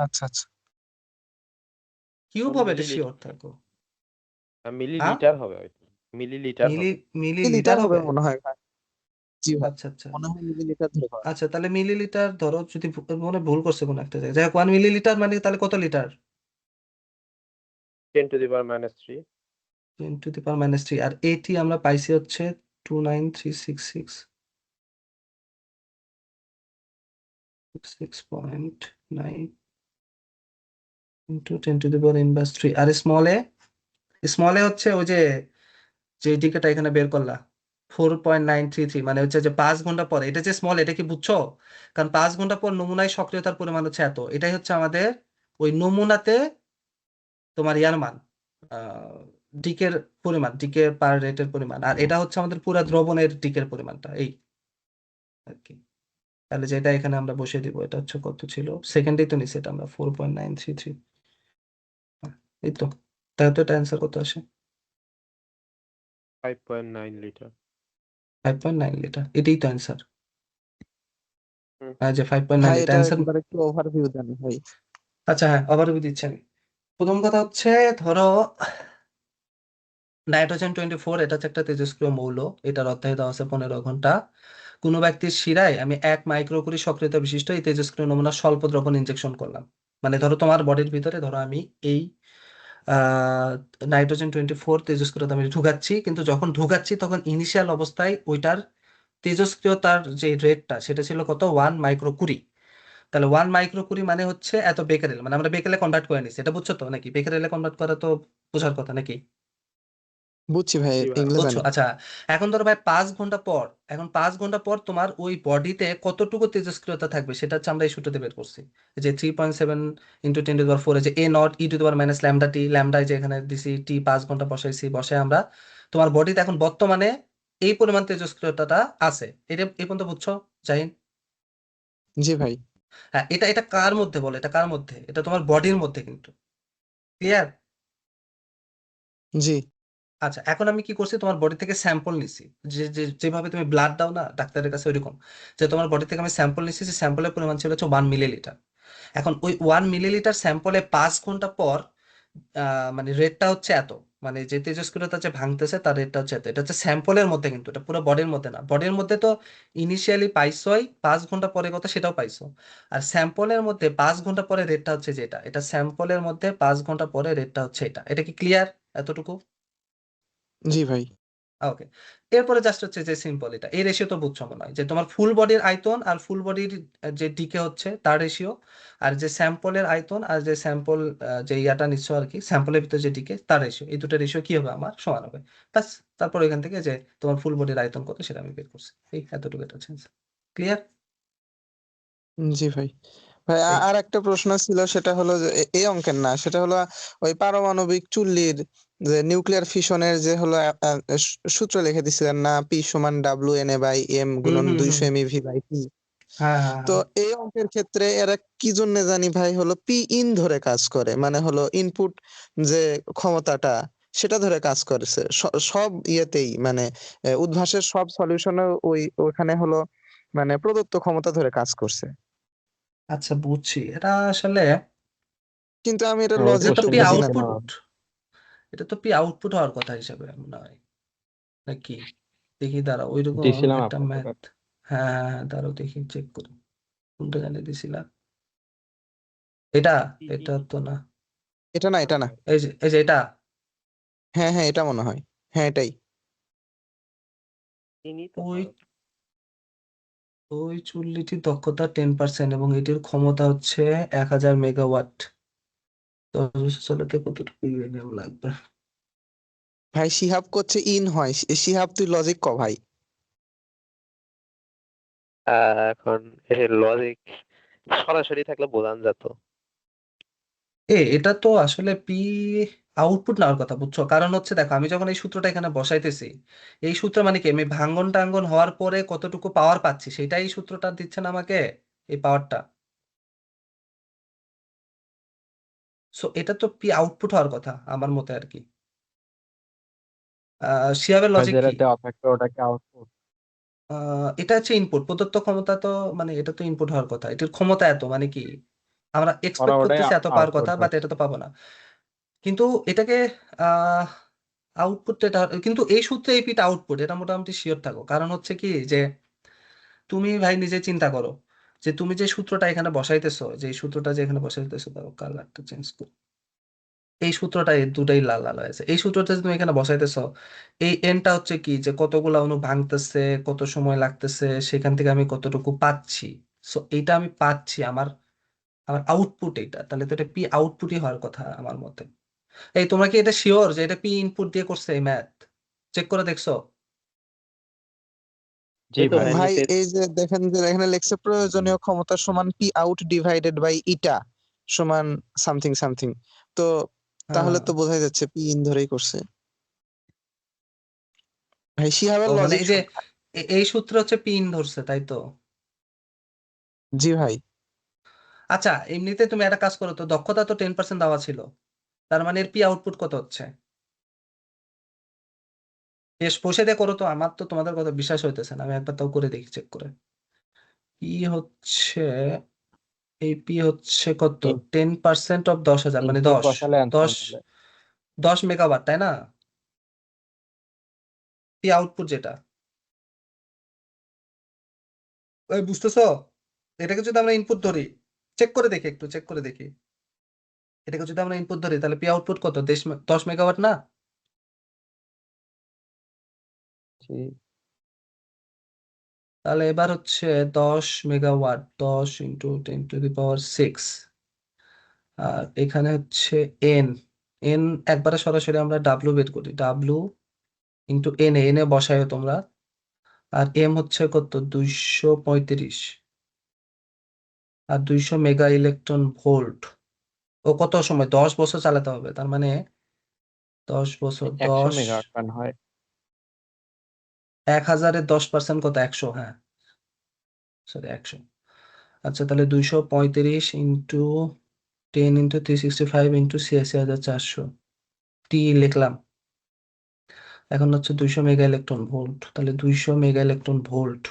আচ্ছা আচ্ছা। কিউব ওর হবে, এটা শিওর মিলিলিটার, থাকো। হ্যাঁ, মিলিলিটার হবে হয়তো। মিলিলিটার মিলি হবে। মিলিলিটার লিটার হবে হবে। মনে হয় ভাই। জি ভাই, আচ্ছা আচ্ছা। মনে হয় মিলিলিটার ধরে করা। আচ্ছা, তাহলে মিলিলিটার ধরো যদি মনে ভুল করছে কোনো একটা জায়গায়, যাই হোক 1 মিলিলিটার মানে তাহলে কত লিটার? 10⁻³ 10⁻³ আর এটি আমরা পাইছি হচ্ছে 29366 6.9। ইন্টু 10⁻³ আর স্মল এ হচ্ছে ওই যে ডিকেটা এখানে বের করলা 4.933 মানে হচ্ছে যে 5 ঘন্টা পরে, এটা যে স্মল এটা কি বুঝছো? কারণ 5 ঘন্টা পর নমুনায় সক্রিয়তার পরিমাণ হচ্ছে এত, এটাই হচ্ছে আমাদের ওই নমুনাতে তোমার ইয়ার মান, আহ ডিকের পরিমাণ, ডিকে পার রেটের পরিমাণ, আর এটা হচ্ছে আমাদের পুরো দ্রবণের ডিকের পরিমাণটা এই আর কি। তাহলে যেটা এখানে আমরা বসিয়ে দিব, এটা হচ্ছে কত ছিল, সেকেন্ডেই তো নিছি এটা আমরা 4.933। এই তো, তাহলে তো এটা অ্যান্সার কত আসে? 5.9 লিটার। 5.9 লিটার, এটাই তো অ্যান্সার। হুম। যে 5.9 ভাই এটা এটা অ্যান্সার। একবার একটু ওভারভিউ দেন ভাই। আচ্ছা হ্যাঁ, ওভারভিউ দিচ্ছি আমি। প্রথম কথা হচ্ছে ধরো নাইট্রোজেন 24, এটা হচ্ছে একটা তেজস্ক্রিয় মৌল, এটার অধ্যায় দেওয়া আছে 15 ঘন্টা। কোনো ব্যক্তির শিরায় আমি 1 মাইক্রোকুরি সক্রিয়তা বিশিষ্ট এই তেজস্ক্রিয় নমুনা স্বল্প দ্রবণ ইনজেকশন করলাম। মানে ধরো তোমার বডির ভিতরে ধরো আমি এই নাইট্রোজেন 24 তেজস্ক্রিয়তা আমি ঢুকাচ্ছি, কিন্তু যখন ঢুকাচ্ছি তখন ইনিশিয়াল অবস্থায় ওইটার তেজস্ক্রিয়তার যে রেটটা সেটা ছিল কত, 1 মাইক্রোকুরি। তাহলে 1 মাইক্রোকুরি মানে হচ্ছে এত বেকারেল, মানে আমরা বেকারে কনভার্ট করে নিচ্ছি, এটা বুঝছো তো নাকি? বেকারেলে কনভার্ট করা তো বোঝার কথা নাকি? বুঝছি ভাই, জি ভাই। এগুলো বুঝছো? জানি। আচ্ছা, এখন ধরো ভাই 5 ঘন্টা পর, এখন 5 ঘন্টা পর তোমার ওই বডিতে কতটুকু তেজস্ক্রিয়তা থাকবে সেটা হচ্ছে আমরা এই সূত্রতে বের করছি, যে 3.7 ইন্টু 10⁻⁴, যে A naught e to the power minus lambda t, ল্যামডায় যে এখানে দিছি টি, 5 ঘন্টা বসাইছি, বসে আমরা তোমার বডিতে এখন বর্তমানে এই পরিমাণ তেজস্ক্রিয়তাটা আছে। এটা এই পর্যন্ত বুঝছো জাহিন? জি ভাই। হ্যাঁ, এটা এটা কার মধ্যে বলো, এটা কার মধ্যে? এটা তোমার বডির মধ্যে কিন্তু, ক্লিয়ার? জি আচ্ছা, এখন আমি কি করছি, তোমার বডি থেকে স্যাম্পল নিছি, যেভাবে তুমি ব্লাড দাও না ডাক্তারের কাছে, ওইরকম যে তোমার বডি থেকে আমি স্যাম্পল নিছি, সেই স্যাম্পলের পরিমাণ ছিল হচ্ছে 1 মিলিলিটার। এখন ওই 1 মিলিলিটার স্যাম্পলে 5 ঘন্টা পর মানে রেটটা হচ্ছে এত, মানে যে তেজস্ক্রিয়তা যে ভাঙতেছে তার রেটটা হচ্ছে এত। এটা হচ্ছে স্যাম্পলের মধ্যে, কিন্তু এটা পুরো বডির মধ্যে না। বডির মধ্যে তো ইনিশিয়ালি পাইছোই, 5 ঘন্টা পরে কত সেটাও পাইছো, আর স্যাম্পলের মধ্যে 5 ঘন্টা পরে রেটটা হচ্ছে যেটা, এটা স্যাম্পলের মধ্যে 5 ঘন্টা পরে রেটটা হচ্ছে এটা। এটা কি ক্লিয়ার এতটুকু? জি ভাই। ওকে, এরপরে জাস্ট হচ্ছে যে সিম্পল, এটা এই রেশিও তো বুঝছো মনে হয়, যে তোমার ফুল বডির আয়তন আর ফুল বডির যে ডিকে হচ্ছে তার রেশিও, আর যে স্যাম্পলের আয়তন আর যে স্যাম্পল যে ইয়াটা নিচ্ছ আর কি, স্যাম্পলের ভিতরে যে ডিকে তার রেশিও, এই দুটো রেশিও কি হবে আমার, সমান হবে। ব্যাস, তারপর এখান থেকে যে তোমার ফুল বডির আয়তন কত সেটা আমি বের করছি, এই এতটুকু, এটা হচ্ছে ক্লিয়ার? জি ভাই। ভাই এই আর একটা প্রশ্ন ছিল, সেটা হলো যে এই অঙ্কের না, সেটা হলো ওই পারমাণবিক চুল্লির যে নিউক্লিয়ার ফিশনের যে হলো সূত্র লিখে দিছিলেন না, পি সমান WNA/m হুম গুণন হুম হুম 200 MeV/T। হ্যাঁ হ্যাঁ তো হ্যাঁ। এই অঙ্কের ক্ষেত্রে এরা কি জন্য জানি ভাই হলো পি ইন ধরে কাজ করে, মানে হলো ইনপুট যে ক্ষমতাটা সেটা ধরে কাজ করেছে সব ইয়েতেই, মানে উদ্ভাসের সব সলিউশনে ওইখানে হলো মানে প্রদত্ত ক্ষমতা ধরে কাজ করছে। আচ্ছা বুঝছি, এটা আসলে কিন্তু আমি এটা ওই এটা তো লজিকটা পি কোশ্চেনটা বুঝি না দিছে আউটপুট, না। ভাই। এটা তো পি আউটপুট হওয়ার কথা হিসাবে মনে হয় নাকি? দেখি দাঁড়াও, ওইরকম দিছিলাম একটা আপনাদের ম্যাথ। হ্যাঁ হ্যাঁ হ্যাঁ, দাঁড়াও দেখি চেক করি, কোনটা জানিয়ে দিছিলাম। এটা, এটা তো না, এটা না, এটা না। এই যে এটা। হ্যাঁ হ্যাঁ, এটা মনে হয়। হ্যাঁ, এটাই। ইনি তো ওই হয়। ওই চুল্লিটির দক্ষতা 10% এবং এটির ক্ষমতা হচ্ছে 1000 মেগাওয়াট। 10 সালেতে কতটুকু ইউরেনিয়াম লাগবে? ভাই শিহাব করছে ইন হয়, শিহাব তুই লজিক ক ভাই। এখন লজিক সরাসরি থাকলে বোঝান যেত। এটা তো আসলে পি আউটপুট নেওয়ার কথা, বুঝছো? কারণ হচ্ছে দেখো, আমি যখন এই সূত্রটা এখানে বসাইতেছি, এই সূত্র মানে কি, আমি ভাঙ্গন টাঙ্গন হওয়ার পরে কতটুকু পাওয়ার পাচ্ছি সেটাই এই সূত্রটা দিচ্ছে না আমাকে, এই পাওয়ারটা। সো এটা তো পি আউটপুট হওয়ার কথা আমার মতে আর কি। শিয়াবের আর লজিক যেটা কি? দেওয়া থাকবে ওটাকে আউটপুট। এটা হচ্ছে ইনপুট, প্রদত্ত ক্ষমতা তো, মানে এটা তো ইনপুট হওয়ার কথা, এটার ক্ষমতা এত মানে কি, আমরা ওরা এক্সপেক্ট ওটাই করতেছি এত পাওয়ার আউটপুট কথা, বাট ধরছে। এটা তো পাবো না। কিন্তু এটাকে আহ আউটপুট, এটা কিন্তু এই সূত্রে এই পিটা আউটপুট, এটা মোটামুটি শিওর থাকো। কারণ হচ্ছে কি, যে তুমি ভাই নিজে চিন্তা করো, যে তুমি যে সূত্রটা এখানে বসাইতেছো, যে এই সূত্রটা যে এখানে বসাইতেছো, দাও কালারটা চেঞ্জ করো, এই সূত্রটা, এই দুটাই লাল লাল হয়েছে, এই সূত্রটা যে তুমি এখানে বসাইতেছো, এই এনটা হচ্ছে কি, যে কতগুলা অণু ভাঙতেছে, কত সময় লাগতেছে, সেখান থেকে আমি কতটুকু পাচ্ছি। সো এইটা আমি পাচ্ছি আমার আর আউটপুট এটা, তাহলে তো এটা পি আউটপুটই হওয়ার কথা আমার মতে। এই তোমরা কি এটা শিওর যে এটা পি ইনপুট দিয়ে করছে এই ম্যাথ? চেক করে দেখছো? জি এই তো ভাই। ভাই ভাই নিচে এই যে দেখেন যে এখানে লেখছে প্রয়োজনীয় ক্ষমতা সমান P out divided by eta সমান সামথিং সামথিং। তো তাহলে হ্যাঁ। তো বোঝাই যাচ্ছে পি ইন ধরেই করছে। ভাই শিহাবের ও মানে লজিক এই যে এই সূত্র হচ্ছে পি ইন ধরছে, তাই তো? জি ভাই। আচ্ছা, এমনিতে তুমি একটা কাজ করো তো, দক্ষতা তো 10% দেওয়া ছিল, তার মানে এর পি আউটপুট কত হচ্ছে? বেশ বসে দিয়ে করো তো, আমার তো তোমাদের কথা বিশ্বাস হইতেছে না, আমি একবার তাও করে দেখি চেক করে। পি হচ্ছে, এই পি হচ্ছে কত? 10% অফ 10,000 মানে ইনপুট 10, বসালে অ্যান্সার 10 বলে। 10 মেগাওয়াট, তাই না? পি আউটপুট যেটা, ওই বুঝতেছো? এটাকে যদি আমরা ইনপুট ধরি, চেক করে দেখি, একটু চেক করে দেখি, এটাকে যদি আমরা ইনপুট ধরি তাহলে পি আউটপুট কত? 10 মেগাওয়াট না? জি। তাহলে এবার হচ্ছে 10 মেগাওয়াট, 10 ইন্টু 10⁶, আর এখানে হচ্ছে এন, এন একবারে সরাসরি আমরা ডাব্লু বের করি, ডাব্লু ইন্টু এন, এনে বসায়ো তোমরা। আর এম হচ্ছে কত? 235, আর 200 মেগা ইলেকট্রন ভোল্ট। ও কত সময়? 10 বছর চালাতে হবে, তার মানে 10 বছর, 100 10, মেগাওয়াট রান হয়। 1000-এর 10% কত? 100, হ্যাঁ সরি 100। আচ্ছা, তাহলে 235 ইন্টু 10 ইন্টু 365 ইন্টু 86,400 টি লিখলাম। এখন হচ্ছে 200 মেগা ইলেকট্রন ভোল্ট, তাহলে 200 mega electron volt,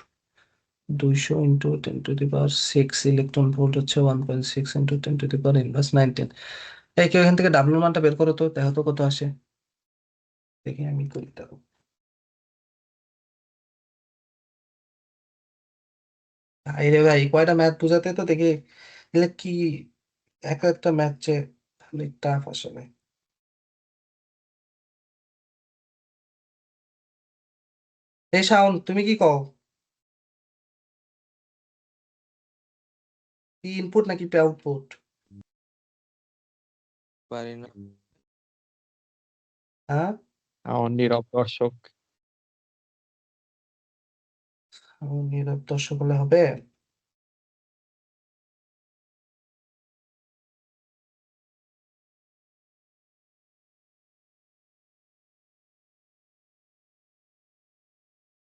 200 into 10⁶ electron volt হচ্ছে 1.6 ইন্টু 10⁻⁻19। এই কেউ এখান থেকে ডাব্লুর মানটা বের করো তো, দেখো তো কত আসে, দেখি আমি করি দেখো। ভাই রে ভাই, কয়টা ম্যাথ বুঝাতে তো দেখি, এগুলো কি এক একটা ম্যাথ যে অনেক টাফ আসলে। এই শাওন, তুমি কি কও? পি ইনপুট নাকি পি আউটপুট? পারি না। হ্যাঁ, আমার নীরব দর্শক। নীরব দর্শক হলে হবে?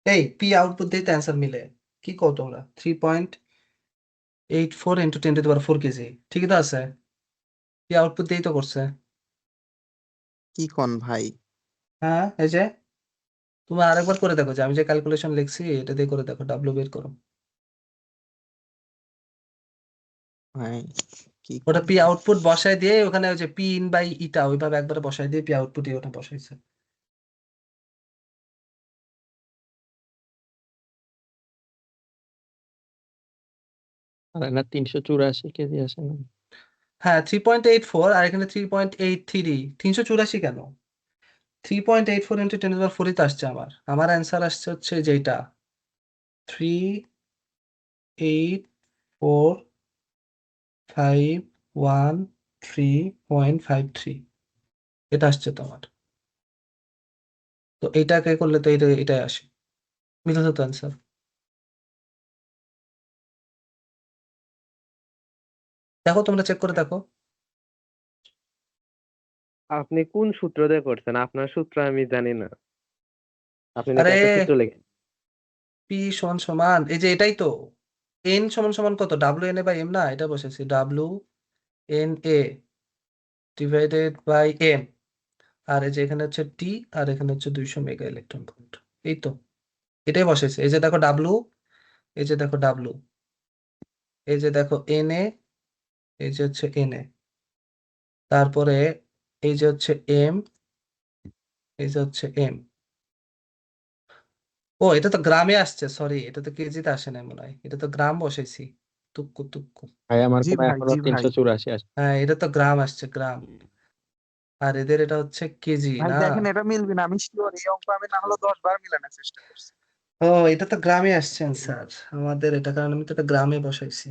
এই পি আউটপুট দিয়ে তো অ্যান্সার মিলে, কি কও তোমরা? 3.84 ইন্টু 10⁴ কেজি, ঠিকই তো আছে, পি আউটপুট দিয়েই তো করছে। কি কন ভাই? হ্যাঁ, এই যে তুমি আরেকবার করে দেখো, যে আমি যে ক্যালকুলেশন লিখছি এটা দিয়ে করে দেখো, ডাব্লু বের করো। ভাই কি ওটা কন? পি আউটপুট বসায় দিয়ে ওখানে ওই যে পি ইন বাই ইটা ওইভাবে একবারে বসায় দিয়ে পি আউটপুট ওটা বসাইছে। আর না 384 কেজি আসে না? হ্যাঁ, 3.84, আর এখানে 3.83, 384 কেন? 3.84 ইন্টু 10⁴ তো আসছে, আমার অ্যান্সার আসছে হচ্ছে যেটা 3.8451.53, এটা আসছে তোমার। তো এইটাকে করলে তো এটাই আসে, মিলছে তো অ্যান্সার। দেখো, তোমরা চেক করে দেখো। আপনি কোন সূত্র দিয়ে করছেন? আপনার সূত্র আমি জানি না। আপনি নাকি আরে, একটা সূত্র লেখেন? পি সমান সমান এই যে এটাই তো, এন সমান সমান কত? W N A by M, না এটা বসেছি, W N A divided by M, আর এই যে এখানে হচ্ছে টি, আর এখানে হচ্ছে 200 মেগা ইলেকট্রন ভোল্ট। এই তো, এটাই বসেছে। এই যে দেখো ডাব্লু, এই যে দেখো ডাব্লু, এই যে দেখো এন এ, এই যে হচ্ছে এন এ, তারপরে এই যে হচ্ছে এম, এই যে হচ্ছে এম। ও, এটা তো গ্রামে আসছে, সরি, এটা তো কেজিতে আসে না মনে হয়, এটা তো গ্রাম বসাইছি, তুক্কু তুক্কু। ভাই আমার জি কোনো ভাই, এখনো জি ভাই। 384 আসে। হ্যাঁ, এটা তো গ্রাম আসছে, গ্রাম, আর এদের এটা হচ্ছে কেজি ভাই না। দেখেন এটা মিলবে না, আমি শিওর। এই অঙ্ক আমি না হলো 10 বার মিলানোর চেষ্টা করছি। ও, এটা তো গ্রামে আসছে স্যার আমাদের, এটা কারণ আমি তো এটা গ্রামে বসাইছি।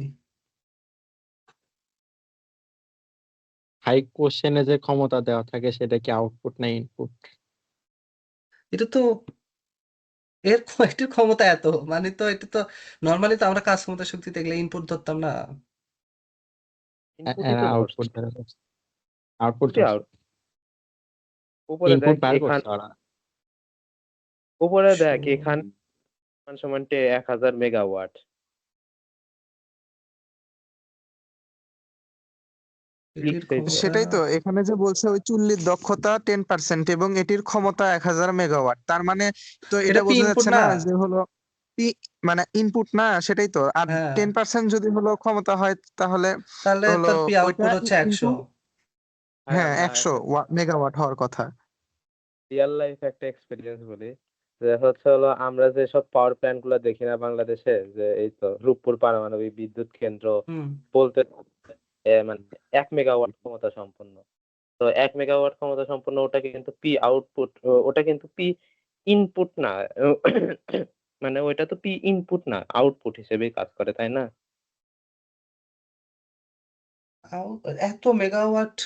হাই কোশ্চেনে যে ক্ষমতা দেওয়া থাকে সেটা কি আউটপুট না ইনপুট? এটা তো এটির ক্ষমতা এত, মানে তো এটা তো নর্মালি তো আমরা কাজ ক্ষমতা শক্তি দেখলে ইনপুট ধরতাম না। ইনপুটই তো আউটপুট ধরছে, ধরে আউটপুট ইনপুটই ধরছে, আউট। উপরে ইনপুট দেখ বার এখান, করছে ওরা। উপরে দেখ So, এখানে সমান 1000 মেগাওয়াট। এটির লিখছে তো। ক্ষমতা সেটাই তো এখানে যে বলছে ওই চুল্লির দক্ষতা 10% এবং এটির ক্ষমতা 1000 মেগাওয়াট, তার মানে তো এটা এটা পি বোঝা ইনপুট যাচ্ছে না। না যে হলো পি, মানে ইনপুট না, সেটাই তো। আর হ্যাঁ, 10% যদি হলো ক্ষমতা হয় তাহলে তাহলে হলো তার পি ওইটা আউটপুট হচ্ছে 100। ইনপুট, ভাই হ্যাঁ আমরা 100 মেগাওয়াট হওয়ার কথা। রিয়েল লাইফ একটা এক্সপেরিয়েন্স বলি, যে হলো আমরা যে সব পাওয়ার প্ল্যান্ট গুলো দেখি না বাংলাদেশে, যে এই তো রূপপুর পারমাণবিক বিদ্যুৎ কেন্দ্র হুম। বলতে মানে 1 মেগাওয়াট ক্ষমতা সম্পন্ন। তো 1 মেগাওয়াট ক্ষমতা সম্পন্ন ওটা কিন্তু পি আউটপুট, ওটা কিন্তু পি ইনপুট না। মানে ওইটা তো পি ইনপুট না, আউটপুট হিসেবেই কাজ করে, তাই না? এত মেগাওয়াট,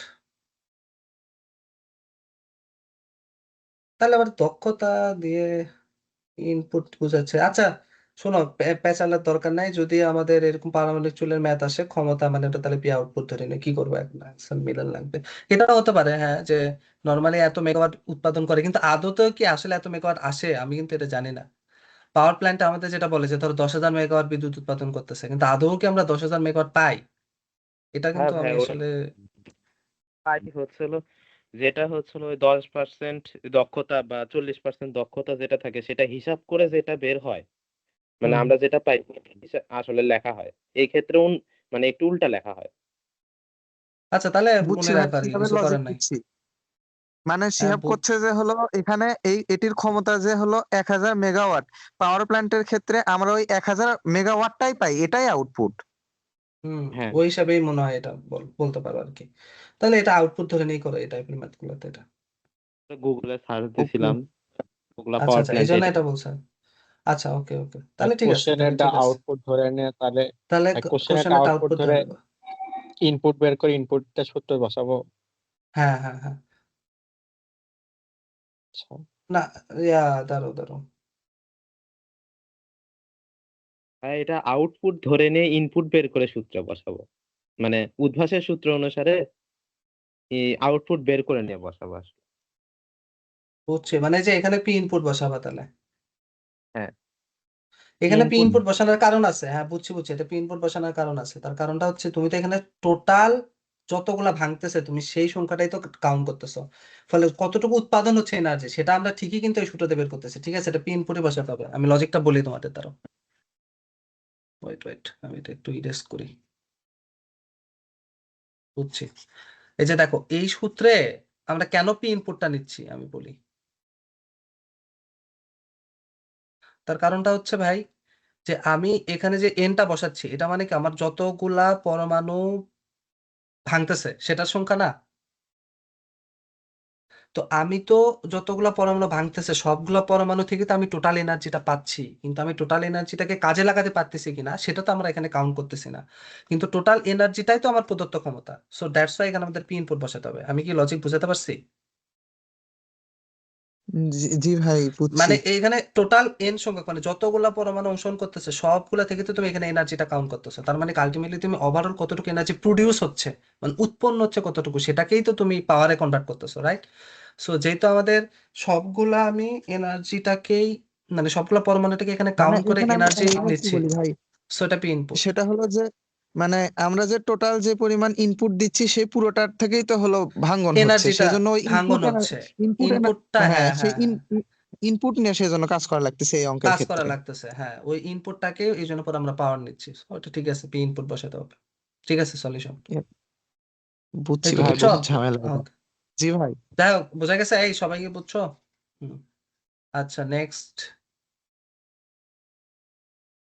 তাহলে আবার দক্ষতা দিয়ে ইনপুট বুঝাচ্ছে। আচ্ছা শোনো, পেঁচালের দরকার নাই, যদি আমাদের এরকম পারমাণবিক চুলের ম্যাথ আসে ক্ষমতা মানে ওটা তাহলে পি আউটপুট ধরে নিই, কি করবো, এক অ্যান্সার মিলান লাগবে। এটাও হতে পারে হ্যাঁ, যে নর্মালি এত মেগাওয়াট উৎপাদন করে, কিন্তু আদতেও কি আসলে এত মেগাওয়াট আসে আমি কিন্তু এটা জানি না। পাওয়ার প্ল্যান্ট আমাদের যেটা বলে যে ধরো 10,000 মেগাওয়াট বিদ্যুৎ উৎপাদন করতেছে, কিন্তু আদৌ কি আমরা 10,000 মেগাওয়াট পাই? এটা হ্যাঁ কিন্তু ভাই, আমি ওটা আসলে পাই যেটা ওই 10% দক্ষতা বা 40% দক্ষতা যেটা থাকে সেটা হিসাব করে যেটা বের হয়, মানে হুম, আমরা যেটা পাই আসলে লেখা হয়। এই ক্ষেত্রে মানে একটু উল্টা লেখা হয়। আচ্ছা তাহলে বুঝছি মনে ভাই, রাখো আর কি, কিভাবে কিছু লজিক করার নাই। দিচ্ছি। মানে হ্যাঁ সিহাব করছে যে হলো এখানে এটির ক্ষমতা যে হলো 1000 মেগাওয়াট, পাওয়ার প্ল্যান্টের ক্ষেত্রে আমরা ওই 1000 মেগাওয়াটটাই পাই, এটাই আউটপুট। হুম, হ্যাঁ, ওই হিসাবেই মনে হয় এটা বলতে পারো আর কি। তাহলে এটা আউটপুট ধরে নিয়ে করো এই টাইপের ম্যাথ গুলোতে এটা। গুগলে সার্চ ওকে, দিছিলাম, ওগুলা আচ্ছা পাওয়ার আচ্ছা, এই প্ল্যান্ট জন্য এটা। এটা বলছেন। আচ্ছা ওকে ওকে, এক তাহলে ঠিক আছে, কোশ্চেনের তাহলে ঠিক আছে। আউটপুট ধরে নিয়ে তাহলে তাহলে এক কোশ্চেনের একটা কোশ্চেনের আউটপুট আউটপুট ধরে ধরে নেবো। ইনপুট বের করে ইনপুটটা সূত্র বসাবো। হ্যাঁ হ্যাঁ হ্যাঁ। আচ্ছা, না, ইয়া, দাঁড়ো দাঁড়ো। হ্যাঁ, এটা আউটপুট ধরে নিয়ে ইনপুট বের করে সূত্র বসাবো, মানে উদ্ভাসের সূত্র অনুসারে আউটপুট বের করে নিয়ে বসাবো আসলে। বুঝছি, মানে যে এখানে পি ইনপুট বসাবা তাহলে। হ্যাঁ, এখানে পি ইনপুট। ইনপুট বসানোর কারণ আছে, হ্যাঁ বুঝছি বুঝছি, এটা পি ইনপুট বসানোর কারণ আছে। তার কারণটা হচ্ছে তুমি তো এখানে টোটাল যতগুলা ভাঙতেছে তুমি সেই সংখ্যাটাই তো কাউন্ট করতেছো, ফলে কতটুকু উৎপাদন হচ্ছে এনার্জি সেটা আমরা ঠিকই কিন্তু এই সূত্রতে বের করতেছি। ঠিক আছে, এটা পি ইনপুটে বসাতে হবে। আমি লজিকটা বলি তোমাদের, দ্বারা ওয়েট ওয়েট, আমি এটা একটু ইরেজ করি। বুঝছি। এই যে দেখো, এই সূত্রে আমরা কেন পি ইনপুটটা নিচ্ছি আমি বলি। তার কারণটা হচ্ছে ভাই, যে আমি এখানে যে এনটা বসাচ্ছি এটা মানে কি আমার যতগুলা পরমাণু ভাঙতেছে সেটার সংখ্যা না। তো আমি তো যতগুলা পরমাণু ভাঙতেছে সবগুলা পরমাণু থেকে তো আমি টোটাল এনার্জিটা পাচ্ছি, কিন্তু আমি টোটাল এনার্জিটাকে কাজে লাগাতে পারতেছি কিনা সেটা তো আমরা এখানে কাউন্ট করতেছি না। কিন্তু টোটাল এনার্জিটাই তো আমার প্রদত্ত ক্ষমতা। সো দ্যাটস ওয়াই এখানে আমাদের পি ইনপুট বসাতে হবে। আমি কি লজিক বুঝাতে পারছি? জি জি ভাই বুঝছি। মানে এইখানে টোটাল এন সংখ্যক, মানে যতগুলা পরমাণু অংশগ্রহণ করতেছে সবগুলা থেকে তো তুমি এখানে এনার্জিটা কাউন্ট করতেছো, তার মানে আলটিমেটলি তুমি ওভারঅল কতটুকু এনার্জি প্রডিউস হচ্ছে, মানে উৎপন্ন হচ্ছে কতটুকু, সেটাকেই তো তুমি পাওয়ারে কনভার্ট করতেছো, রাইট? সো যেহেতু আমাদের সবগুলা আমি এনার্জিটাকেই, মানে সবগুলা পরমাণুটাকে এখানে মানে কাউন্ট করে এখানে আমি এনার্জি আবার কি নিচ্ছি, বলি ভাই, সো এটা পি ইনপুট। সেটা হলো যে মানে আমরা যে টোটাল যে পরিমাণ ইনপুট দিচ্ছি সেই পুরোটার থেকেই তো হলো ভাঙ্গন হচ্ছে, এনার্জিটা সেজন্য ওই ভাঙ্গন হচ্ছে, ইনপুট ইনপুটটা, হ্যাঁ হ্যাঁ সেই হ্যাঁ হ্যাঁ, ইনপুট নিয়ে সেজন্য কাজ করা লাগতেছে এই অঙ্কের কাজ করা ক্ষেত্রে। লাগতেছে, হ্যাঁ ওই ইনপুটটাকে এই জন্য পর আমরা পাওয়ার নিচ্ছি। ওটা ঠিক আছে, পি ইনপুট বসাতে হবে। ঠিক আছে, সলিউশন। এই বুঝছি তো ভাই, বুঝছো? বহুত ঝামেলা এটা। ওকে, জি ভাই। যাই হোক বোঝা গেছে, এই সবাই কি বুঝছো? হুম। আচ্ছা নেক্সট।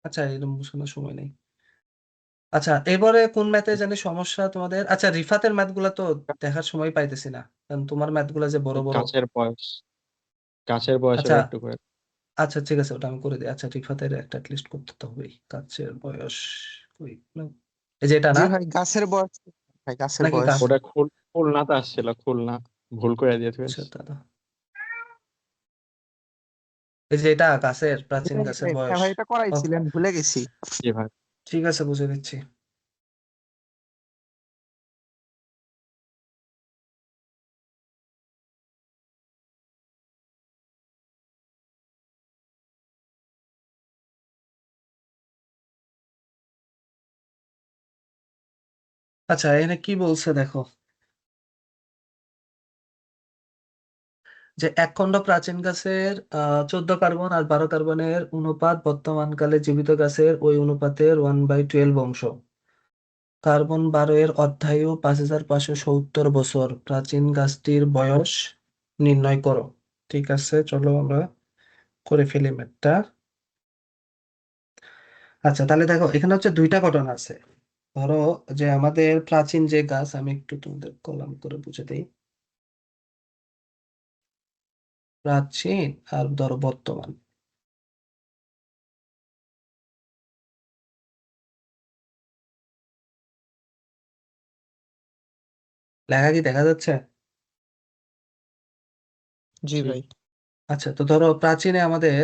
আচ্ছা এরকম বোঝানোর সময় নেই। আচ্ছা এবারে কোন ম্যাথে জানি সমস্যা তোমাদের? আচ্ছা রিফাতের ম্যাথ গুলা তো দেখার সময় পাইতেছি না, কারণ তোমার ম্যাথ গুলা যে বড় বড়। কাছের বয়সের আচ্ছা একটু করে। আচ্ছা ঠিক আছে, ওটা আমি করে দিই। আচ্ছা রিফাতের একটা লিস্ট করতে তো হবেই, কাছের বয়স কই, না, এই যে এটা জি না, ভাই গাছের বয়স, ভাই গাছের নাকি বয়স। ওটা খুলনাতে আসছিল, খুলনা ভুল করে দিয়ে আচ্ছা ফেলছি। দাদা, এই যে এটা গাছের, প্রাচীন এটাই গাছের এটাই হ্যাঁ বয়স। ভাই, এটা ওকে, করাইছিলেন, ভুলে গেছি। জি ভাই। ঠিক আছে, বুঝে দিচ্ছি। আচ্ছা, এখানে কি বলছে দেখো, যে একখণ্ড প্রাচীন গাছের 14 কার্বন আর 12 কার্বনের অনুপাত বর্তমানকালে জীবিত গাছের ওই অনুপাতের 1/12 অংশ। কার্বন 12 এর অর্ধায়ু 5570 বছর। প্রাচীন গাছটির বয়স নির্ণয় করো। ঠিক আছে, চলো আমরা করে ফেলি ম্যাথটা। আচ্ছা, তাহলে দেখো এখানে হচ্ছে দুইটা ঘটনা আছে। ধরো যে আমাদের প্রাচীন যে গাছ, আমি একটু তোমাদের কলম করে বুঝে দিই। প্রাচীন আর ধরো বর্তমান। লেখা কি দেখা যাচ্ছে? জি জি। ভাই। আচ্ছা, তো ধরো প্রাচীনে আমাদের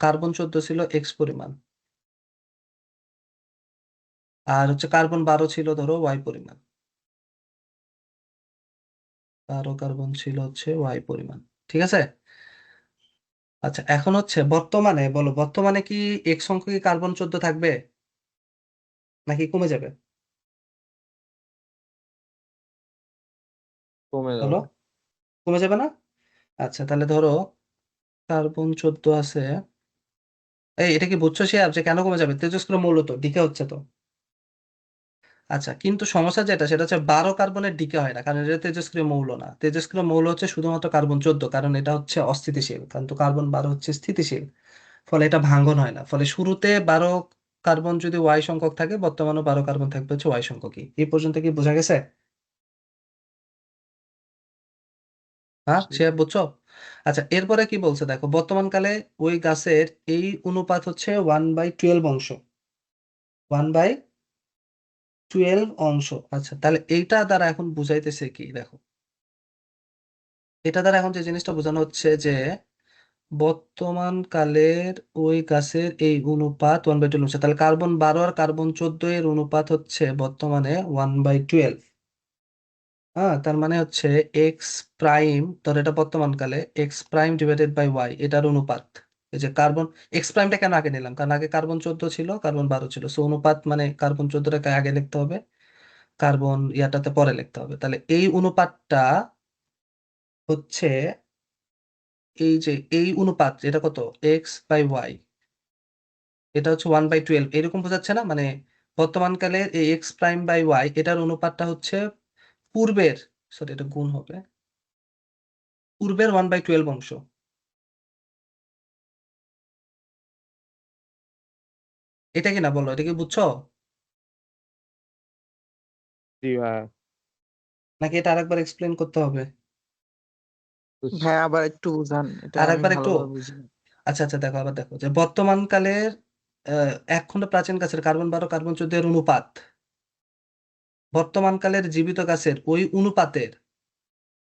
কার্বন 14 ছিল এক্স পরিমাণ, আর হচ্ছে কার্বন 12 ছিল ধরো ওয়াই পরিমাণ। 12 কার্বন ছিল হচ্ছে ওয়াই পরিমাণ। ঠিক আছে। আচ্ছা, এখন হচ্ছে বর্তমানে বলো, বর্তমানে কি এক্স সংখ্যক কি কার্বন 14 থাকবে নাকি কমে যাবে? কমে বলো, যাবে। কমে যাবে না? আচ্ছা, তাহলে ধরো কার্বন 14 আছে। এটা কি বুঝছো শিয়াব যে কেন কমে যাবে? তেজস্ক্রিয় মৌল তো ডিকে হচ্ছে তো। আচ্ছা, কিন্তু সমস্যা যেটা সেটা হচ্ছে 12 কার্বনের ডিকে হয় না, কারণ এটা তেজস্ক্রিয় মৌল না। তেজস্ক্রিয় মৌল হচ্ছে শুধুমাত্র কার্বন 14, কারণ এটা হচ্ছে অস্থিতিশীল, কিন্তু কার্বন 12 হচ্ছে স্থিতিশীল। ফলে এটা ভাঙ্গন হয় না। ফলে শুরুতে 12 কার্বন যদি ওয়াই সংখ্যক থাকে, বর্তমানে 12 কার্বন থাকবে হচ্ছে ওয়াই সংখ্যকই। এই পর্যন্ত কি বোঝা গেছে? হ্যাঁ, জি। সে বুঝছো? আচ্ছা, এরপরে কি বলছে দেখো, বর্তমানকালে ওই গাছের এই অনুপাত হচ্ছে 1/12 অংশ। 1/12 অংশ। আচ্ছা, তাহলে এইটা দ্বারা এখন বুঝাইতেছে কি দেখো, এটা দ্বারা এখন যে জিনিসটা বোঝানো হচ্ছে যে বর্তমান কালের ওই গাছের এই অনুপাত 1/12 হচ্ছে। তাহলে কার্বন 12 আর কার্বন 14 এর অনুপাত হচ্ছে বর্তমানে 1/12। হ্যাঁ, তার মানে হচ্ছে এক্স প্রাইম, ধর এটা বর্তমান কালে X prime divided by Y, এটার অনুপাত। এই যে কার্বন এক্স প্রাইমটা কেন আগে নিলাম, কারণ আগে কার্বন 14 ছিল, কার্বন 12 ছিল। সো অনুপাত মানে কার্বন 14টাকে আগে লিখতে হবে, কার্বন ইয়াটাতে পরে লিখতে হবে। তাহলে এই অনুপাতটা হচ্ছে, এই যে এই অনুপাত এটা কত, এক্স বাই ওয়াই, এটা হচ্ছে 1/12, এরকম বোঝাচ্ছে না? মানে বর্তমানকালে এই এক্স প্রাইম বাই ওয়াই এটার অনুপাতটা হচ্ছে পূর্বের, সরি এটা গুণ হবে, পূর্বের 1/12 অংশ। এটা কি না বলো, এটা কি বুঝছো? জি ভাই। নাকি এটা আরেকবার এক্সপ্লেন করতে হবে? বুঝছি। ভাই আবার একটু বুঝান, এটা আমি আরেকবার একটু। ভালোভাবে বুঝিনি। আচ্ছা আচ্ছা, দেখো আবার দেখো যে বর্তমানকালের এক খণ্ড প্রাচীন গাছের কার্বন 12 কার্বন 14 এর অনুপাত বর্তমানকালের জীবিত গাছের ওই অনুপাতের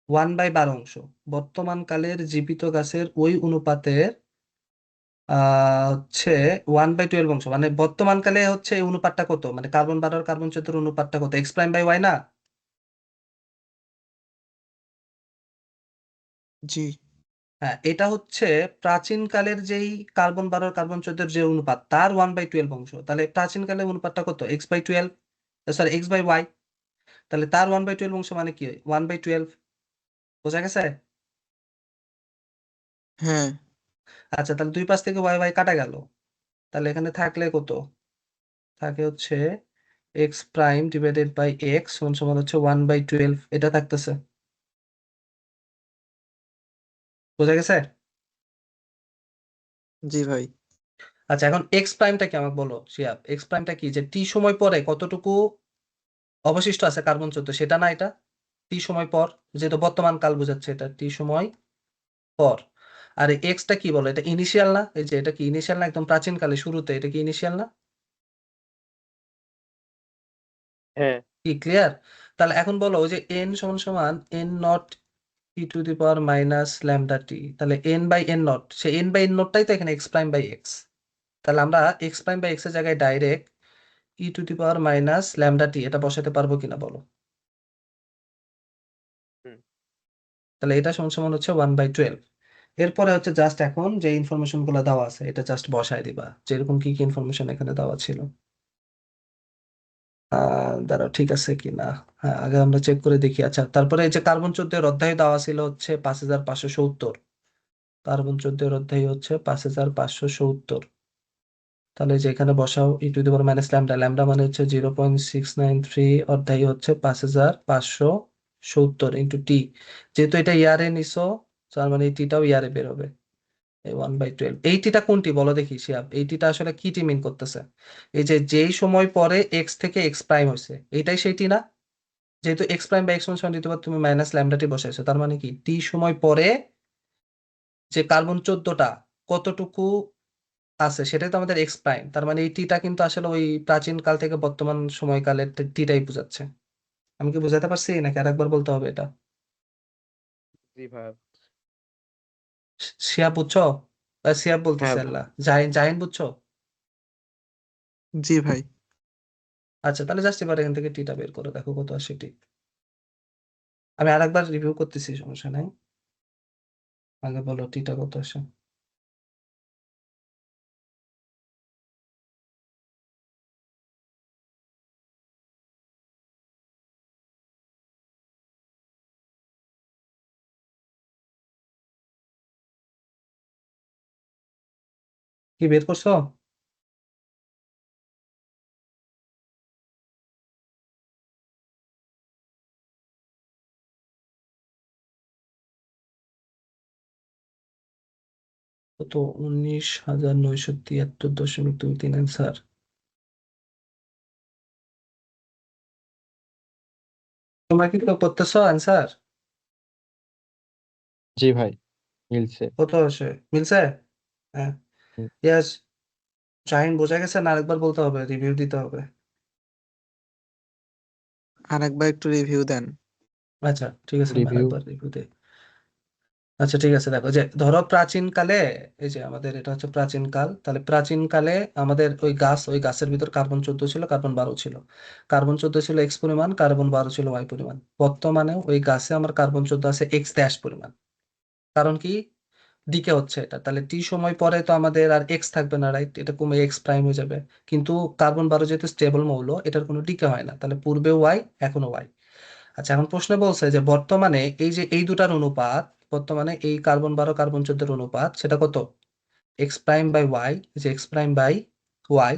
1/12 অংশ। বর্তমানকালের জীবিত গাছের ওই অনুপাতের হচ্ছে 1/12 অংশ। মানে বর্তমানকালে হচ্ছে এই অনুপাতটা কত, মানে কার্বন 12 আর কার্বন 14 এর অনুপাতটা কত, এক্স প্রাইম বাই ওয়াই না? জি। হ্যাঁ, এটা হচ্ছে প্রাচীনকালের যেই কার্বন 12 আর কার্বন 14 এর যে অনুপাত, তার 1/12 অংশ। তাহলে প্রাচীনকালের অনুপাতটা কত, x/12, সরি x/y। তাহলে তার 1/12 অংশ মানে কি, 1/12। বোঝা গেছে? হ্যাঁ। আচ্ছা, তাহলে দুই পাশ থেকে ওয়াই ওয়াই কাটা গেল। তাহলে এখানে থাকলে কত থাকে, হচ্ছে X prime divided by X সমান সমান হচ্ছে 1/12, এটা থাকতেছে। বোঝা গেছে? জি ভাই। আচ্ছা, এখন এক্স প্রাইমটা কি আমাকে বলো শিয়াব, এক্স প্রাইমটা কি, যে টি সময় পরে কতটুকু অবশিষ্ট আছে কার্বন 14, সেটা না এটা? টি সময় পর, যেটা বর্তমান কাল বোঝাচ্ছে, এটা টি সময় পর। আর এক্সটা কি বলো, এটা ইনিশিয়াল না? এই যে এটা কি ইনিশিয়াল না, একদম প্রাচীন কালে শুরুতে, এটা কি ইনিশিয়াল না? হ্যাঁ। কি ক্লিয়ার? তাহলে এখন বলো ওই যে n সমান সমান n naught e to the power minus lambda t, তাহলে n বাই n নট, সে n বাই n নটটাই তো এখানে x প্রাইম বাই x। তাহলে আমরা x প্রাইম বাই x এর জায়গায় direct e to the power minus lambda t এটা বসাতে পারবো কিনা বলো। হুম। তাহলে এটা সমান সমান হচ্ছে 1/12। এরপরে হচ্ছে জাস্ট এখন যে ইনফরমেশন গুলো দেওয়া আছে এটা জাস্ট বসায় দিবা, যেরকম কি কি ইনফরমেশন এখানে দেওয়া ছিল। দাঁড়াও ঠিক আছে কি না। হ্যাঁ, আগে আমরা চেক করে দেখি। আচ্ছা, তারপরে এই যে কার্বন 14 এর অধ্যায় দেওয়া ছিল হচ্ছে 5570। কার্বন 14 এর অধ্যায় হচ্ছে 5570। তাহলে যে এখানে বসাও e to the power minus lambda, ল্যামডা মানে হচ্ছে 0.693, অধ্যায় হচ্ছে 5570 ইন্টু টি। যেহেতু এটা ইয়ারে নিছো, তার মানে এই টিটাও ইয়ারে বেরোবে, এই 1/12। এই টিটা কোনটি বলো দেখি শিয়াব, এই টিটা আসলে কি টি মিন করতেছে? এই যে যেই সময় পরে এক্স থেকে এক্স প্রাইম হয়েছে এইটাই সেই টি না? যেহেতু এক্স প্রাইম বা এক্স সমান দিতে পার, তুমি মাইনাস ল্যামডা টি বসাইছো, তার মানে কি টি সময় পরে যে কার্বন 14টা কতটুকু আছে সেটাই তো আমাদের এক্স প্রাইম। তার মানে এই টিটা কিন্তু আসলে ওই প্রাচীন কাল থেকে বর্তমান সময়কালের টিটাই বোঝাচ্ছে। আমি কি বোঝাতে পারছি নাকি আরেকবার বলতে হবে এটা? জি ভাই। শিয়া বুঝছো? শিয়া বলতেছে হ্যাঁ আল্লাহ, জাহিন জাহিন বুঝছো? জি ভাই। আচ্ছা, তাহলে জাস্ট এবার এখান থেকে টিটা বের করে দেখো কত আসে টি। আমি আরেকবার রিভিউ করতেছি, সমস্যা নাই। আগে বলো টিটা কত আসে। কি বের করছো? কত? 19,973.23 অ্যান্সার। তোমরা কি কেউ করতেছো অ্যান্সার? জি ভাই, মিলছে। কত আসে? মিলছে? হ্যাঁ। হুম। ইয়াস। জাহিন বোঝা গেছে না আরেকবার বলতে হবে, রিভিউ দিতে হবে? আরেকবার একটু রিভিউ দেন। আচ্ছা ঠিক আছে, আমি রিভিউ। আরেকবার রিভিউ দিই। আচ্ছা ঠিক আছে, দেখো যে ধরো প্রাচীন কালে, এই যে আমাদের এটা হচ্ছে প্রাচীন কাল, তাহলে প্রাচীন কালে আমাদের ওই গাছের ভিতর কার্বন 14 ছিল, কার্বন 12 ছিল। কার্বন 14 ছিল এক্স পরিমাণ, কার্বন 12 ছিল ওয়াই পরিমাণ। বর্তমানে ওই গাছে আমার কার্বন 14 আছে এক্স ড্যাশ পরিমাণ। কারণ কি? ডিকে হচ্ছে এটা, তাহলে টি সময় পরে তো আমাদের আর এক্স থাকবে না, রাইট? এটা কমে এক্স প্রাইম হয়ে যাবে। কিন্তু কার্বন 12 যেহেতু স্টেবল মৌল, এটার কোনো ডিকে হয় না, তাহলে পূর্বে ওয়াই এখনো ওয়াই। আচ্ছা, এখন প্রশ্ন বলছে যে বর্তমানে এই যে এই দুটার অনুপাত, বর্তমানে এই কার্বন 12 কার্বন 14 অনুপাত সেটা কত? এক্স প্রাইম বাই ওয়াই, যে এক্স প্রাইম বাই ওয়াই।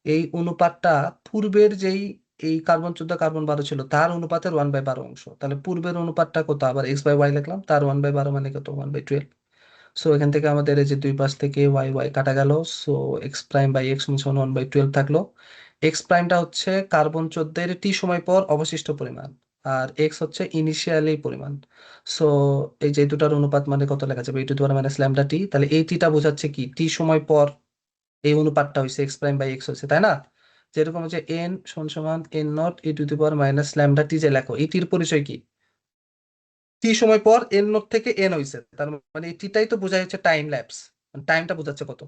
এই অনুপাতটা পূর্বের যেই এই কার্বন 14 কার্বন 12 ছিল তার অনুপাতের 1/12 অংশ। তাহলে পূর্বের অনুপাতটা কত? আবার এক্স বাই ওয়াই লিখলাম, তার 1/12 মানে কত? 1/12। সো এখান থেকে আমাদের এই যে দুই পাশ থেকে ওয়াই ওয়াই কাটা গেল। So X prime by X সমান 1/12 থাকলো। এক্স প্রাইমটা হচ্ছে কার্বন 14 এর টি সময় পর অবশিষ্ট পরিমাণ, আর এক্স হচ্ছে ইনিশিয়ালি পরিমাণ। সো এই যে দুটার অনুপাত মানে কত লেখা যাবে? E to the power minus lambda t. তাহলে এই টিটা বোঝাচ্ছে কি টি সময় পর এই অনুপাতটা হয়েছে এক্স প্রাইম বাই এক্স হয়েছে, তাই না? যেরকম হচ্ছে এন সমান সমান N naught e to the power minus lambda t যে লেখো, এই টির পরিচয় কি? টি সময় পর এন নট থেকে এন হইছে, তার মানে এই টিটাই তো বোঝাই হচ্ছে টাইম ল্যাপস, টাইমটা বোঝাচ্ছে কত।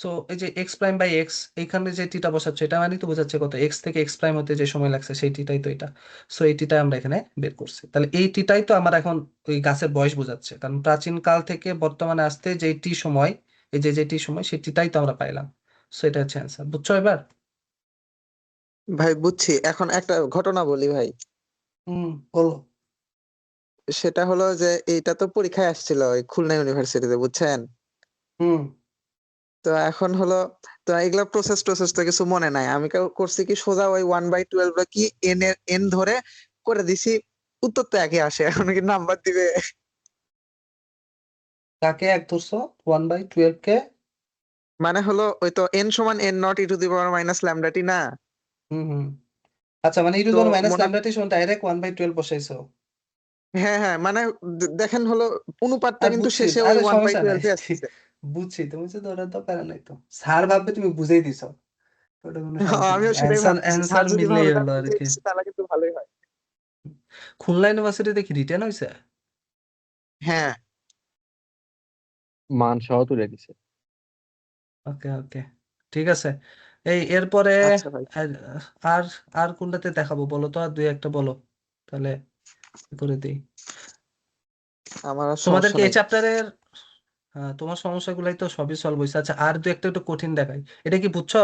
সো এই যে এক্স প্রাইম বাই এক্স এইখানে যে টিটা বসাচ্ছে এটা মানে তো বোঝাচ্ছে কত, এক্স থেকে এক্স প্রাইম হতে যে সময় লাগছে সেই টিটাই তো এটা। সো এই টিটাই আমরা এখানে বের করছি, তাহলে এই টিটাই তো আমার এখন ওই গাছের বয়স বোঝাচ্ছে, কারণ প্রাচীন কাল থেকে বর্তমানে আসতে যে টি সময়, এই যে টি সময় সেই টিটাই তো আমরা পাইলাম। সো এটা হচ্ছে অ্যান্সার, বুঝছো এবার? ভাই বুঝছি, এখন একটা ঘটনা বলি ভাই। বলো। সেটা হলো যে এইটা তো পরীক্ষায় আসছিল ওই খুলনা ইউনিভার্সিটিতে, বুঝছেন? হুম। তো এখন হলো, তো এগুলা প্রসেস টোসেস তো কিছু মনে নাই, আমি করছি কি সোজা ওই 1/12 কি এন এর এন ধরে করে দিছি। উত্তর তো একই আসে, এখন কি নাম্বার দিবে? কাকে এক ধরছো? 1/12 কে? মানে হলো ওই তো এন সমান N naught e to the power minus lambda t না? হুম হুম। আচ্ছা, মানে ই টু দি তো পাওয়ার মাইনাস মনে, ল্যামডা টি সমান ডাইরেক্ট 1/12 বসাইছো? হ্যাঁ হ্যাঁ, মানে দেখেন হলো অনুপাতটা আর কিন্তু বুঝছি, শেষে ওই আরে ওয়ান বাই সমস্যা নাই। টুয়েলভে আসতেছে। বুঝছি, তুমি যে ধরার দরকার নাই তো, স্যার ভাববে তুমি বুঝেই দিছো, ওটা কোনো সমস্যা নাই, আমিও সেটাই অ্যান্সার ভাবতেছি, স্যার অ্যান্সার যদি মিললেই ভাবে যে আমি হলো আর বুঝিয়ে কি। দিচ্ছি তাহলে কিন্তু ভালোই হয়। খুলনা ইউনিভার্সিটিতে কি রিটেন হয়েছে? হ্যাঁ মান সহ তুলে দিছে। ওকে ওকে, ঠিক আছে। এরপরে আচ্ছা ভাই আর আর আর কোনটাতে দেখাবো বলো তো, আর দুই একটা বলো তাহলে করে দিই। আমার আর সমস্যা তোমাদেরকে এই নাই। চ্যাপ্টারের তোমার সমস্যাগুলাই তো সবই সলভ হয়েছে। আচ্ছা আর দু একটা একটু কঠিন দেখাই। এটা কি বুঝছো?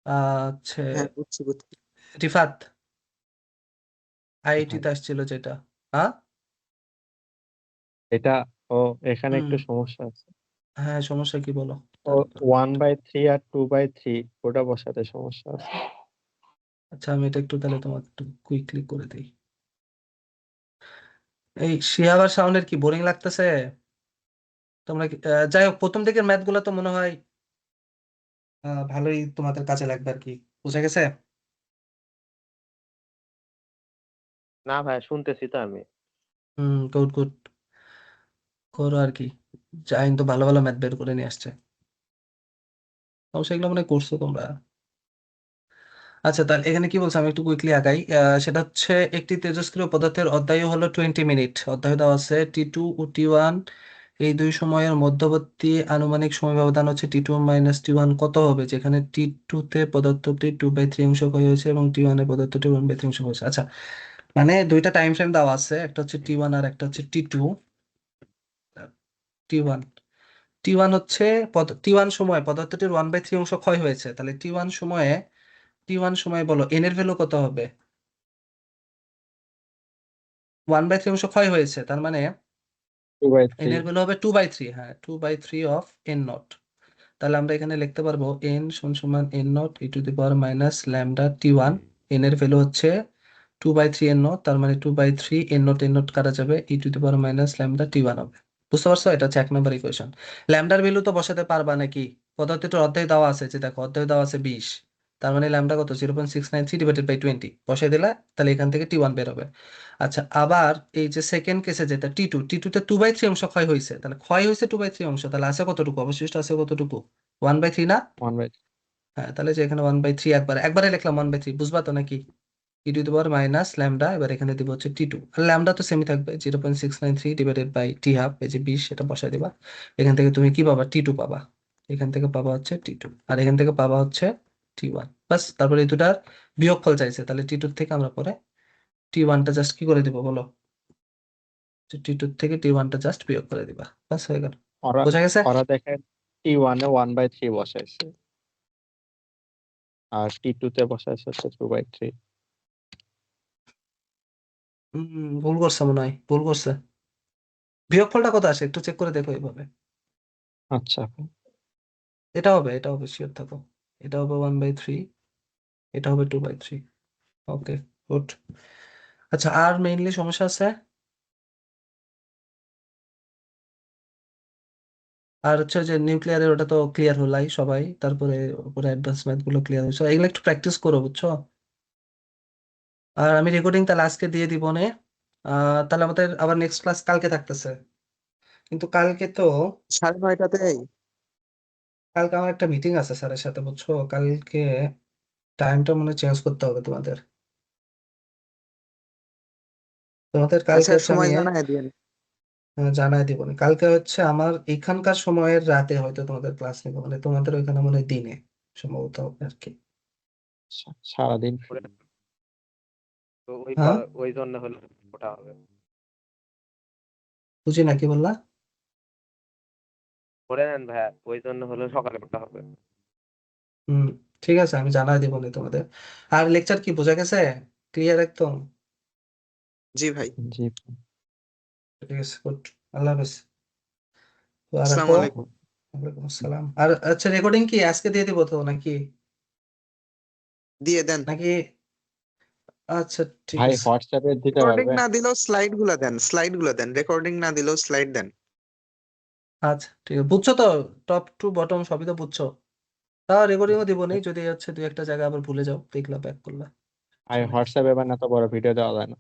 আচ্ছা, হ্যাঁ বুঝছি বুঝছি। রিফাত আইআইটি ভাই তে আসছিল যেটা। হ্যাঁ এটা, ও এখানে হুম, একটু সমস্যা আছে। হ্যাঁ সমস্যা কি বলো ও তারপর। 1/3 আর 2/3 ওটা বসাতে সমস্যা আছে। আচ্ছা আমি এটা একটু তাহলে তোমাকে একটু কুইকলি করে দিই। এই শিহাবার সাউন্ডের কি বোরিং লাগতেছে? তোমরা যাই হোক, প্রথম দিকের ম্যাথ গুলো তো মনে হয় ভালোই তোমাদের কাজে লাগবে আর কি, বুঝা গেছে? না ভাই, শুনতেছি তো আমি। গুড গুড, করো আর কি। জাইন তো ভালো ভালো ম্যাথ বের করে নিয়ে আসছে, অবশ্যই এগুলো মনে হয় করছো তোমরা। আচ্ছা তাহলে এখানে কি বলছো, আমি একটু কুইকলি আগাই। সেটা হচ্ছে একটি তেজস্ক্রিয় পদার্থের অধ্যায় হলো 20 মিনিট। অধ্যায় দেওয়া আছে T2 ও T1, এই দুই সময়ের মধ্যবর্তী আনুমানিক সময় ব্যবধান হচ্ছে T2 - T1 কত হবে, যেখানে T2 তে পদার্থটি 2/3 অংশ ক্ষয় হয়েছে এবং T1 এ পদার্থটি 1/3 অংশ হয়েছে। আচ্ছা মানে দুইটা টাইম ফ্রেম দেওয়া আছে, একটা হচ্ছে T1 আর একটা হচ্ছে T2। T1, T1 হচ্ছে T1 সময় পদার্থটির 1/3 অংশ ক্ষয় হয়েছে, তাহলে T1 সময়ে বলো এন এর ভ্যালু কত হবে? 1/3 অংশ ক্ষয় হয়েছে, তার মানে এন 2/3। এর ভ্যালু হবে 2/3। হ্যাঁ 2/3 অফ এন নট। তাহলে আমরা এখানে লিখতে পারবো এন সমান এন নট e⁻ল্যামডা T1। এন এর ভ্যালু হচ্ছে 2/3 এন নট, তার মানে 2/3 এন নট কাটা যাবে e⁻ল্যামডা T1 হবে। বুঝতে পারছো? এটা হচ্ছে 1 নম্বর ইকুয়েশন। ল্যামডার ভ্যালু তো বসাতে পারবা নাকি? পদার্থটির অর্ধেক দেওয়া আছে, যে দেখো অর্ধেক দেওয়া আছে 20, তার মানে ল্যামডা কত 0.693 / 20 বসাই দিলা, তাহলে এখান থেকে T1 বের হবে। আচ্ছা আবার এই যে সেকেন্ড কেসে যেটা T2 তে 2/3 অংশ ক্ষয় হয়েছে, তাহলে ক্ষয় হয়েছে 2/3 অংশ, তাহলে আছে কতটুকু, অবশিষ্ট আছে কতটুকু? 1/3 না? 1/3। হ্যাঁ তাহলে যে এখানে 1/3 একবারে লিখলাম 1/3, বুঝবা তো নাকি? e⁻ ল্যামডা, এবার এখানে দিব হচ্ছে T2, আর ল্যামডা তো সেমই থাকবে 0.693 / T1, এই যে 20 এটা বসাই দিবা। এখান থেকে তুমি কি পাবা? T2 পাবা। এখান থেকে পাবা হচ্ছে T2, আর এখান থেকে পাবা হচ্ছে T1। বাস, তারপরে এই দুটার বিয়োগফল চাইছে, তাহলে T2 থেকে আমরা পরে T1টা জাস্ট কি করে দিব বলো? T2 থেকে T1টা জাস্ট বিয়োগ করে দিবা, বাস হয়ে গেল। ওরা বোঝা গেছে? ওরা দেখেন T1 এ 1/3 বসাইছে, আর T2 তে বসাইছে হচ্ছে 2/3। ভুল করছে মনে হয়, ভুল করছে। বিয়োগফলটা কত আসে একটু চেক করে দেখো এইভাবে। আচ্ছা এটা হবে শিওর থাকো। এটা হবে 1/3, এটা হবে 2/3। ওকে, গুড। আচ্ছা আর মেইনলি সমস্যা আছে? আর হচ্ছে যে নিউক্লিয়ারের ওটা তো ক্লিয়ার হলাই সবাই, তারপরে উপরে অ্যাডভান্স ম্যাথ গুলো ক্লিয়ার হয়েছে, এগুলো একটু প্র্যাকটিস করো বুঝছো। আর আমি রেকর্ডিং তাহলে আজকে দিয়ে দিব নে। তাহলে আমাদের আবার নেক্সট ক্লাস কালকে থাকতেছে, কিন্তু কালকে তো 9:30টাতেই। কালকে আমার একটা মিটিং আছে স্যারের সাথে বুঝছো। কালকে টাইমটা মনে চেঞ্জ করতে হবে তোমাদের। তোমাদের কালকে আচ্ছা হচ্ছে আমি সময় জানাই দিন। জানাই দিব না। কালকে হচ্ছে আমার এখানকার সময়ের রাতে হয়তো তোমাদের ক্লাস নেবো, মানে তোমাদের ওইখানে মনে হয় দিনে সম্ভবত হবে আর কি। সারাদিন ফ্রি। তো হ্যাঁ ওই জন্য হলো ওটা হবে। বুঝি না কি বললা? করে নেন ভাইয়া, ওই জন্য হলো সকালে ওটা হবে। হুম, ঠিক আছে আমি জানাই দিব না তোমাদের। আর লেকচার কি বোঝা গেছে? ক্লিয়ার একদম? জি ভাই। জি। ঠিক আছে, গুড। আল্লাহ হাফেজ। আর আসসালামু রাখো। আলাইকুম। ওয়ালাইকুম আসসালাম। আর আচ্ছা রেকর্ডিং কি আজকে দিয়ে দিব তো নাকি? দিয়ে দেন। নাকি আচ্ছা ঠিক ভাই আছে। হোয়াটসঅ্যাপে দিতে রেকর্ডিং পারবেন? না দিলেও স্লাইড গুলো দেন, রেকর্ডিং না দিলেও স্লাইড দেন। আচ্ছা ঠিক আছে, বুঝছো তো? টপ টু বটম সবই তো বুঝছো? তাও রেকর্ডিংও দিব নেই, যদি হচ্ছে দুই একটা জায়গা আবার ভুলে যাও, দেখলা ব্যাক করলা। আর হোয়াটসঅ্যাপে এবার এত বড় ভিডিও দেওয়া যায় না।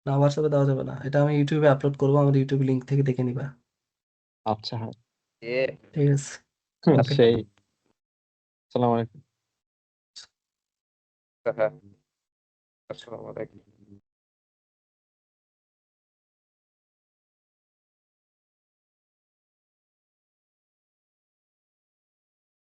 না হোয়াটসঅ্যাপে দেওয়া যাবে না, এটা আমি ইউটিউবে আপলোড করবো, আমার ইউটিউব লিঙ্ক থেকে দেখে নিবা। আচ্ছা হ্যাঁ। ঠিক আছে, ওকে। সেই। আসসালামু আলাইকুম। হ্যাঁ। আসসালামু আলাইকুম।